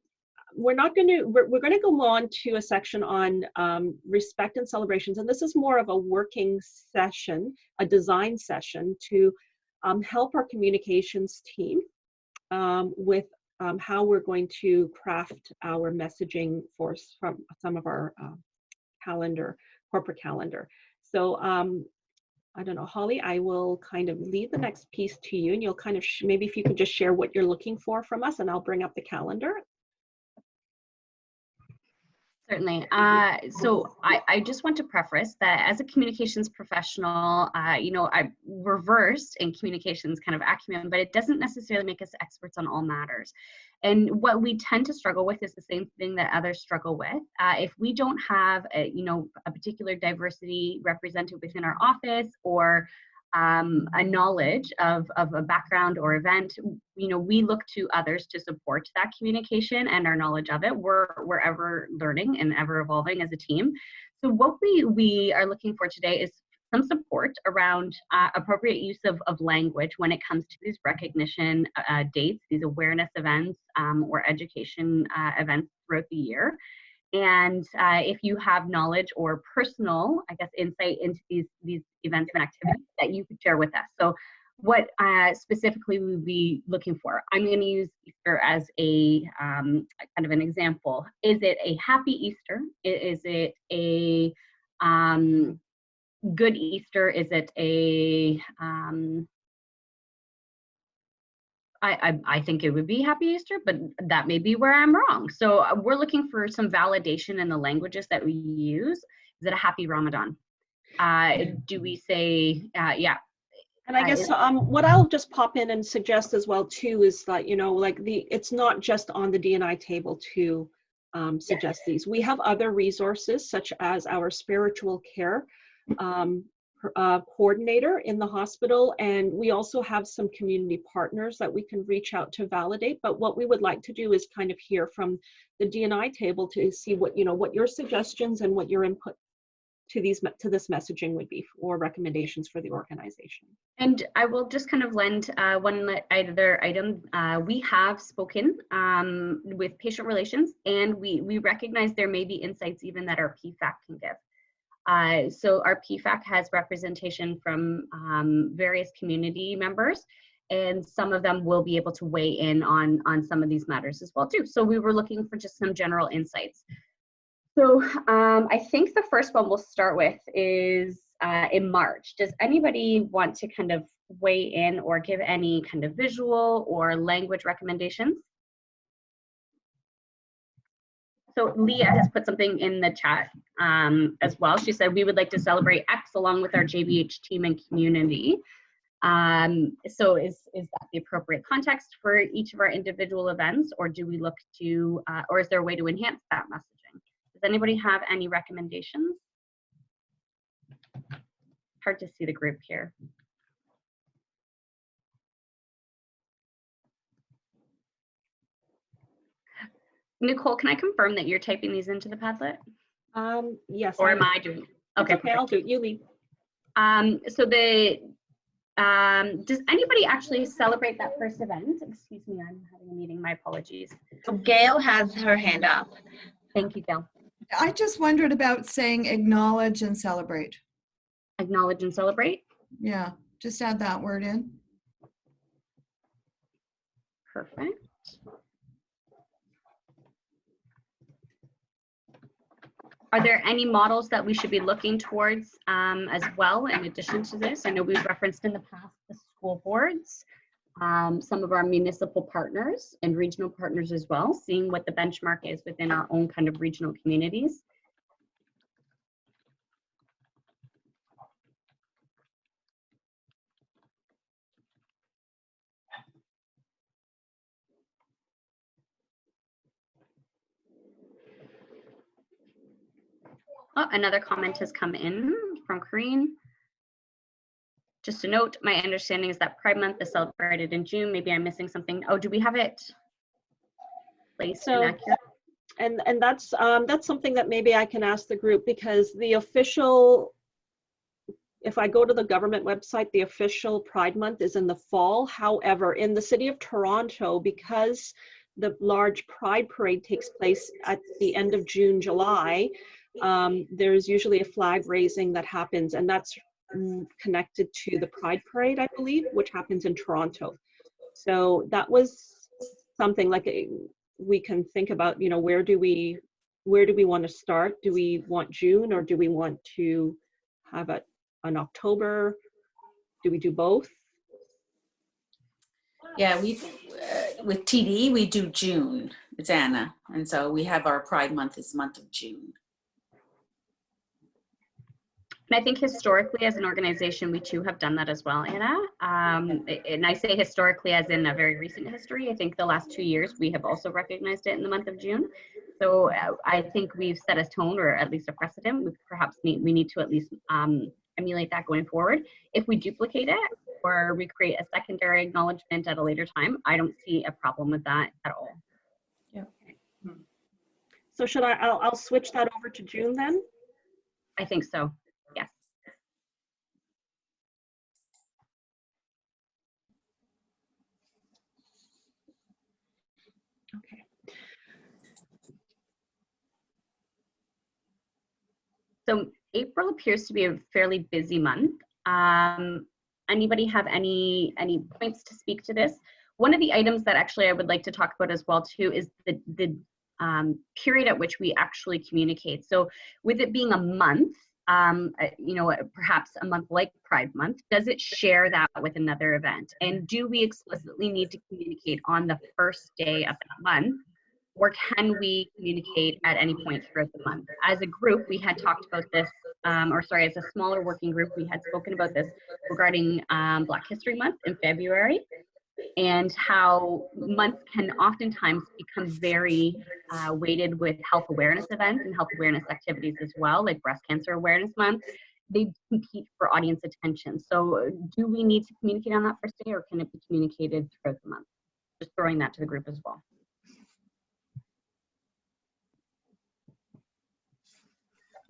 we're going to go on to a section on respect and celebrations. And this is more of a working session, a design session to help our communications team with how we're going to craft our messaging for some of our corporate calendar. So I don't know, Holly, I will kind of lead the next piece to you, and you'll kind of, maybe if you could just share what you're looking for from us, and I'll bring up the calendar. Certainly. So I just want to preface that as a communications professional, we're versed in communications kind of acumen, but it doesn't necessarily make us experts on all matters. And what we tend to struggle with is the same thing that others struggle with. If we don't have a particular diversity represented within our office, or a knowledge of a background or event, we look to others to support that communication and our knowledge of it. We're ever learning and ever evolving as a team. So what we are looking for today is some support around appropriate use of language when it comes to these recognition dates, these awareness events, or education events throughout the year. And if you have knowledge or personal, insight into these events and activities that you could share with us. So what specifically we would be looking for? I'm going to use Easter as a kind of an example. Is it a happy Easter? Is it a good Easter? Is it a I think it would be Happy Easter, but that may be where I'm wrong. So we're looking for some validation in the languages that we use. Is it a Happy Ramadan? Do we say, yeah. And I guess what I'll just pop in and suggest as well too is that, it's not just on the D&I table to suggest these. We have other resources such as our spiritual care coordinator in the hospital, and we also have some community partners that we can reach out to validate. But what we would like to do is kind of hear from the D&I table to see what, you know, what your suggestions and what your input to this messaging would be, or recommendations for the organization. And I will just kind of lend one other item. We have spoken with patient relations, and we recognize there may be insights even that our PFAC can give. So our PFAC has representation from various community members, and some of them will be able to weigh in on some of these matters as well too. So we were looking for just some general insights. So I think the first one we'll start with is in March. Does anybody want to kind of weigh in or give any kind of visual or language recommendations? So Leah has put something in the chat as well. She said, we would like to celebrate X along with our JBH team and community. So is that the appropriate context for each of our individual events, or do we look to, or is there a way to enhance that messaging? Does anybody have any recommendations? Hard to see the group here. Nicole, can I confirm that you're typing these into the Padlet? Yes. Or am I doing? Okay, okay, I'll do it. You lead. So does anybody actually celebrate that first event? Excuse me, I'm having a meeting. My apologies. So Gail has her hand up. Thank you, Gail. I just wondered about saying acknowledge and celebrate. Acknowledge and celebrate? Yeah, just add that word in. Perfect. Are there any models that we should be looking towards as well in addition to this? I know we've referenced in the past the school boards, some of our municipal partners and regional partners as well, seeing what the benchmark is within our own kind of regional communities. Oh, another comment has come in from Corrine. Just a note, my understanding is that Pride Month is celebrated in June. Maybe I'm missing something. Oh, do we have it placed inaccurate? And that's something that maybe I can ask the group, because the official, if I go to the government website, the official Pride Month is in the fall. However, in the city of Toronto, because the large Pride Parade takes place at the end of June, July, there's usually a flag raising that happens, and that's connected to the Pride Parade, I believe, which happens in Toronto. So that was something like we can think about, you know, where do we want to start? Do we want June, or do we want to have it in October? Do we do both? Yeah, with TD, we do June. It's Anna. And so we have our Pride Month is the month of June. And I think historically as an organization, we too have done that as well, Anna. And I say historically as in a very recent history. I think the last 2 years, we have also recognized it in the month of June. So I think we've set a tone, or at least a precedent. We need to at least emulate that going forward. If we duplicate it or we create a secondary acknowledgement at a later time, I don't see a problem with that at all. Yeah. So should I'll switch that over to June then? I think so. Yes. Okay. So April appears to be a fairly busy month. Anybody have any points to speak to this? One of the items that actually I would like to talk about as well too is the period at which we actually communicate. So with it being a month, you know, perhaps a month like Pride Month, does it share that with another event? And do we explicitly need to communicate on the first day of that month? Or can we communicate at any point throughout the month? As a group, we had talked about this, as a smaller working group, we had spoken about this regarding Black History Month in February. and how months can oftentimes become very weighted with health awareness events and health awareness activities as well, like Breast Cancer Awareness Month. They compete for audience attention. So do we need to communicate on that first day, or can it be communicated throughout the month? Just throwing that to the group as well.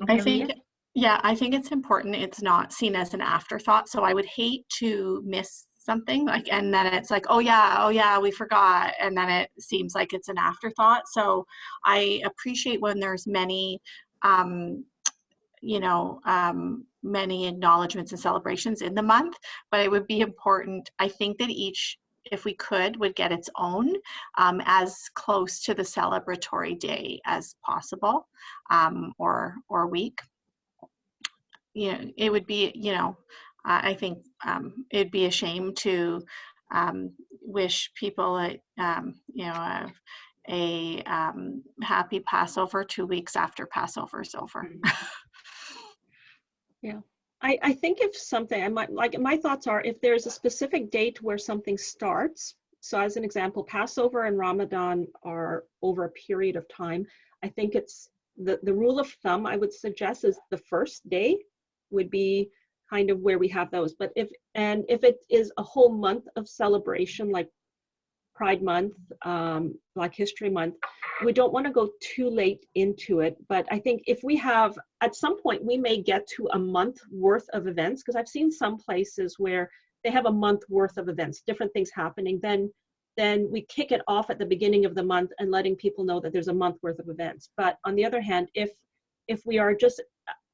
I think, yeah, I think it's important. It's not seen as an afterthought. So I would hate to miss something like, and then it's like, oh yeah, we forgot. And then it seems like it's an afterthought. So I appreciate when there's many, many acknowledgements and celebrations in the month, but it would be important. I think that each, if we could, would get its own as close to the celebratory day as possible, or week. It would be, I think it'd be a shame to wish people a happy Passover 2 weeks after Passover is over. Yeah, I think if something, I might, like, my thoughts are, if there's a specific date where something starts, so as an example, Passover and Ramadan are over a period of time, I think it's the rule of thumb I would suggest is the first day would be kind of where we have those. But if it is a whole month of celebration, like Pride Month, Black History Month, we don't want to go too late into it. But I think if we have, at some point, we may get to a month worth of events, because I've seen some places where they have a month worth of events, different things happening. Then we kick it off at the beginning of the month and letting people know that there's a month worth of events. But on the other hand, if we are just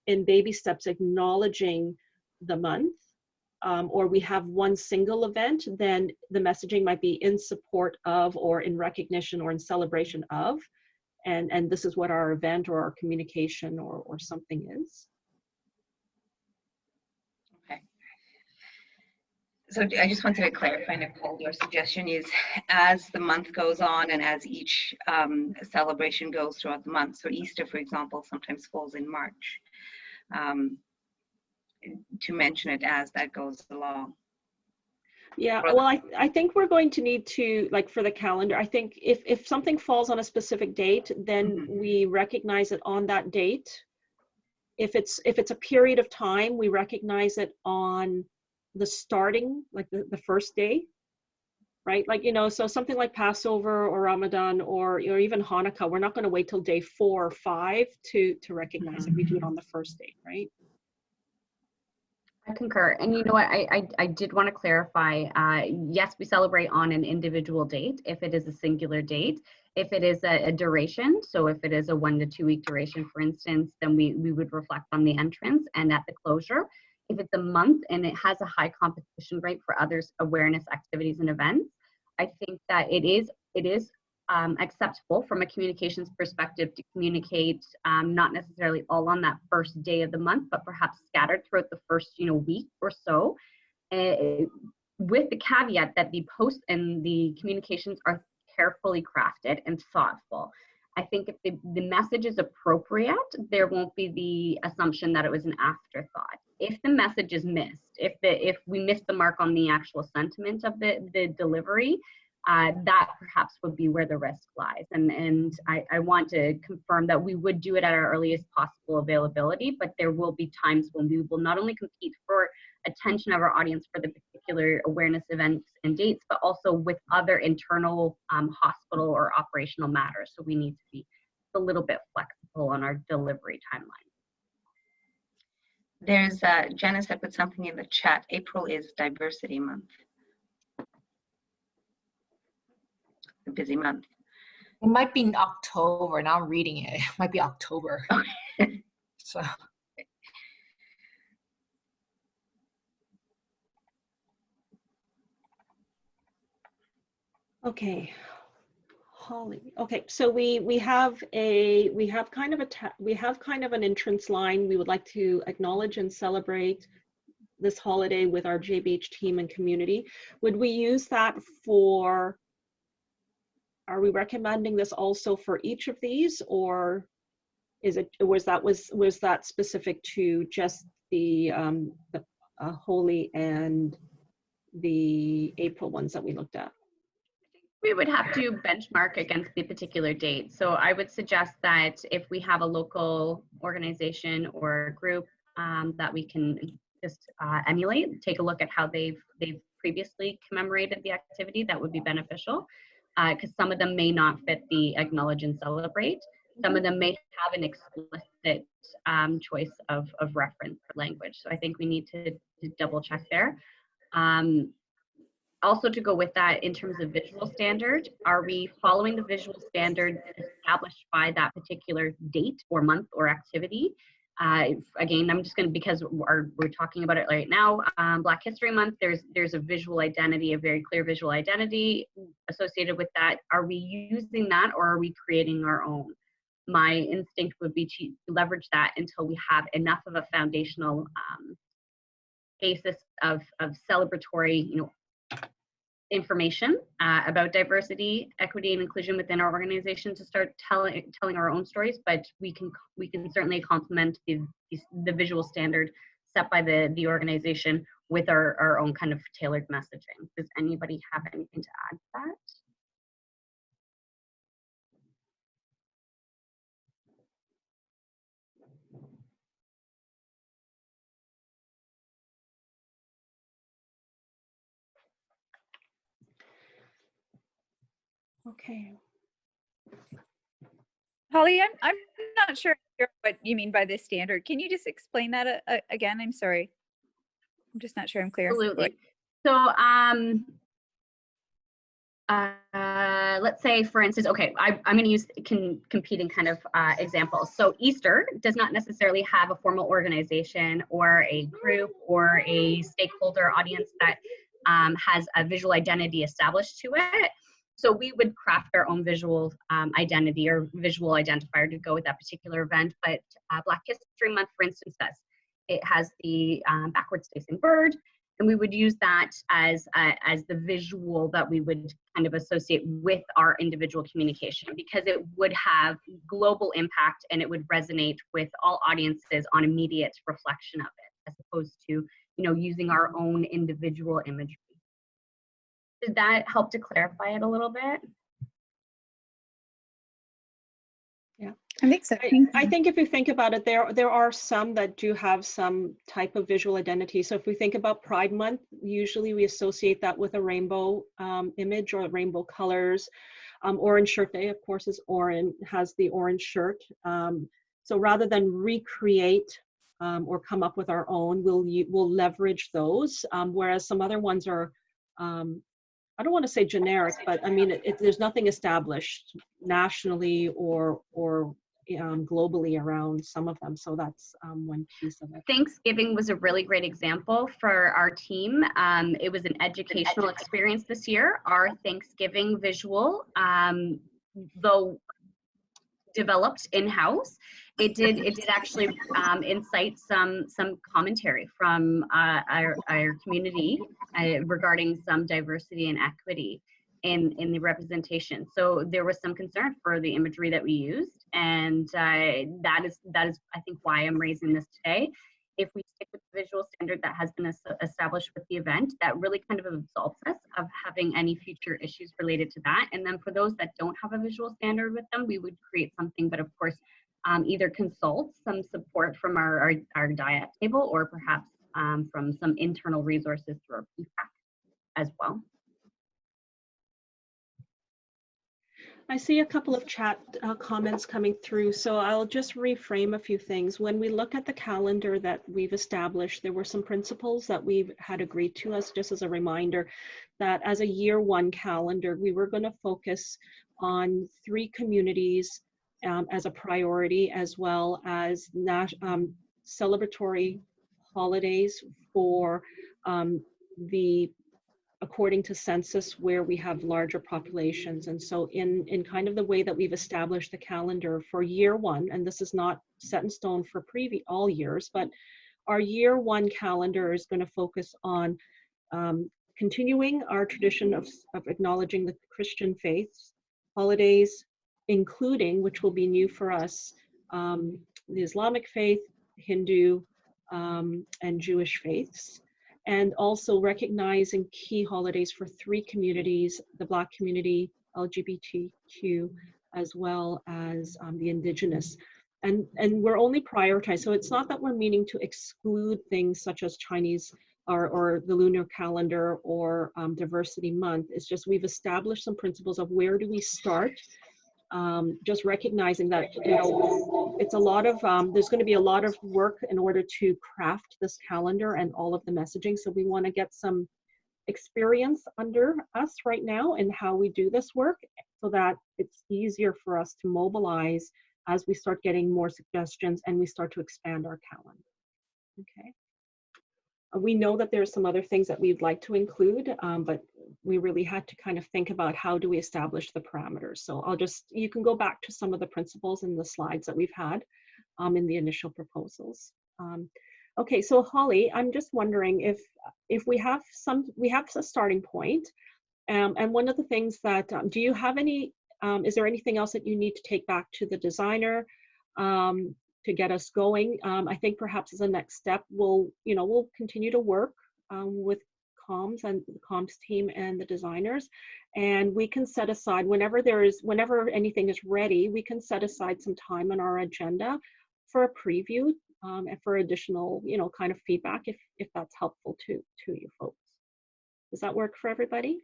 in baby steps acknowledging the month, or we have one single event, then the messaging might be in support of, or in recognition, or in celebration of, and this is what our event or our communication or something is. Okay. So I just wanted to clarify, Nicole, your suggestion is as the month goes on and as each celebration goes throughout the month, so Easter, for example, sometimes falls in March, to mention it as that goes along. Yeah, well, I think we're going to need to, like, for the calendar, I think if something falls on a specific date, then we recognize it on that date. If it's a period of time, we recognize it on the starting, like the first day, right? Like, so something like Passover or Ramadan or even Hanukkah, we're not going to wait till day 4 or 5 to recognize it. We do it on the first day, right? I concur. And you know what, I did want to clarify, yes, we celebrate on an individual date if it is a singular date. If it is a duration, so if it is a 1 to 2 week duration, for instance, then we would reflect on the entrance and at the closure. If it's a month and it has a high competition rate for others' awareness activities and events, I think that it is acceptable from a communications perspective to communicate not necessarily all on that first day of the month, but perhaps scattered throughout the first week or so, with the caveat that the posts and the communications are carefully crafted and thoughtful. I think if the message is appropriate, there won't be the assumption that it was an afterthought. If the message is missed, if we miss the mark on the actual sentiment of the delivery, that perhaps would be where the risk lies. And I want to confirm that we would do it at our earliest possible availability, but there will be times when we will not only compete for attention of our audience for the particular awareness events and dates, but also with other internal hospital or operational matters. So we need to be a little bit flexible on our delivery timeline. There's Janice that put something in the chat. April is Diversity Month. A busy month. It might be in October. Now I'm reading it. It might be October. Okay. So. Okay, Holly. Okay, so we have kind of an entrance line. We would like to acknowledge and celebrate this holiday with our JBH team and community. Would we use that for? Are we recommending this also for each of these, or was that specific to just the Holy and the April ones that we looked at? We would have to benchmark against the particular date. So I would suggest that if we have a local organization or group that we can just emulate, take a look at how they've previously commemorated the activity, that would be beneficial. Because some of them may not fit the acknowledge and celebrate. Some of them may have an explicit choice of reference language. So I think we need to double check there. Also, to go with that, in terms of visual standard, are we following the visual standard established by that particular date or month or activity? Again, I'm just going to, because we're talking about it right now, Black History Month, there's a visual identity, a very clear visual identity associated with that. Are we using that, or are we creating our own? My instinct would be to leverage that until we have enough of a foundational basis of celebratory, information about diversity, equity, and inclusion within our organization to start telling our own stories. But we can certainly complement the visual standard set by the organization with our own kind of tailored messaging. Does anybody have anything to add to that? Okay. Holly, I'm not sure what you mean by this standard. Can you just explain that again? I'm sorry. I'm just not sure I'm clear. Absolutely. So let's say, for instance, okay, I'm going to use competing kind of examples. So Easter does not necessarily have a formal organization or a group or a stakeholder audience that has a visual identity established to it. So we would craft our own visual identity or visual identifier to go with that particular event. But Black History Month, for instance, it has the backwards facing bird, and we would use that as the visual that we would kind of associate with our individual communication, because it would have global impact and it would resonate with all audiences on immediate reflection of it, as opposed to using our own individual imagery. Did that help to clarify it a little bit? Yeah, I think so. I think if you think about it, there are some that do have some type of visual identity. So if we think about Pride Month, usually we associate that with a rainbow image or rainbow colors. Orange Shirt Day, of course, has the orange shirt. So rather than recreate or come up with our own, we'll leverage those. Whereas some other ones are, I don't want to say generic, but I mean, there's nothing established nationally or globally around some of them. So that's one piece of it. Thanksgiving was a really great example for our team. It was an educational experience this year. Our Thanksgiving visual, though developed in-house, it did actually incite some commentary from our community regarding some diversity and equity in the representation. So there was some concern for the imagery that we used, and that is I think why I'm raising this today. If we stick with the visual standard that has been established with the event, that really kind of absolves us of having any future issues related to that. And then for those that don't have a visual standard with them, we would create something, but of course, either consult some support from our diet table, or perhaps from some internal resources through our PPAC as well. I see a couple of chat comments coming through, so I'll just reframe a few things. When we look at the calendar that we've established, there were some principles that we've had agreed to us, just as a reminder, that as a year one calendar, we were going to focus on 3 communities as a priority, as well as celebratory holidays for according to census, where we have larger populations. And so in kind of the way that we've established the calendar for year one, and this is not set in stone for all years, but our year one calendar is going to focus on continuing our tradition of acknowledging the Christian faiths, holidays, including, which will be new for us, the Islamic faith, Hindu, and Jewish faiths. and also recognizing key holidays for 3 communities, the Black community, LGBTQ, as well as the Indigenous. And we're only prioritized, so it's not that we're meaning to exclude things such as Chinese or the lunar calendar or diversity month. It's just we've established some principles of where do we start, just recognizing that it's a lot of, there's going to be a lot of work in order to craft this calendar and all of the messaging. So we want to get some experience under us right now in how we do this work so that it's easier for us to mobilize as we start getting more suggestions and we start to expand our calendar. Okay. We know that there's some other things that we'd like to include, but we really had to kind of think about how do we establish the parameters. So you can go back to some of the principles in the slides that we've had in the initial proposals. Okay, so Holly, I'm just wondering if we have a starting point, and one of the things that, do you have any, is there anything else that you need to take back to the designer to get us going? I think perhaps as a next step, we'll continue to work with comms and the comms team and the designers, and we can set aside whenever anything is ready, we can set aside some time on our agenda for a preview and for additional, kind of feedback if that's helpful to you folks. Does that work for everybody?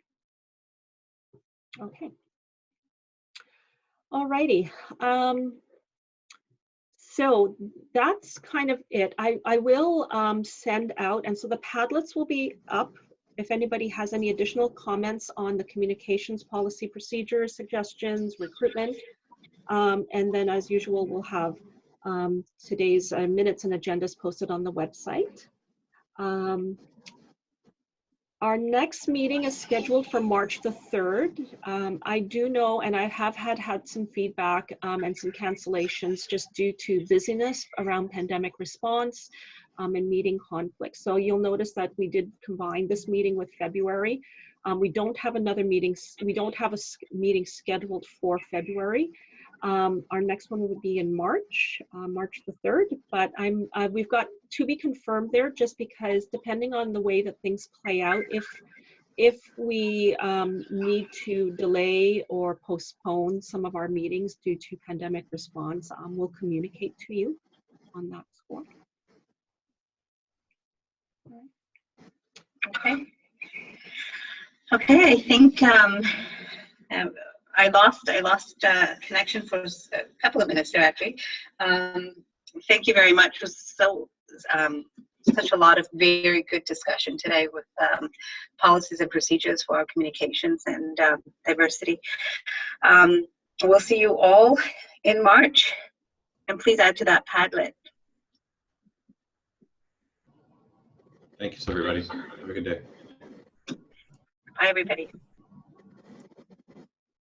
Okay. Alrighty. So that's kind of it. I will send out, and so the Padlets will be up if anybody has any additional comments on the communications policy procedures, suggestions, recruitment. And then as usual, we'll have today's minutes and agendas posted on the website. Our next meeting is scheduled for March the 3rd. I do know, and I have had some feedback and some cancellations just due to busyness around pandemic response and meeting conflicts. So you'll notice that we did combine this meeting with February. We don't have another meeting. We don't have a meeting scheduled for February. Our next one would be in March, March the 3rd, but we've got to be confirmed there just because depending on the way that things play out, if we need to delay or postpone some of our meetings due to pandemic response, we'll communicate to you on that score. Okay. Okay, I think I lost connection for a couple of minutes there, actually. Thank you very much. It was such a lot of very good discussion today with policies and procedures for our communications and diversity. We'll see you all in March, and please add to that Padlet. Thank you, everybody. Have a good day. Bye, everybody.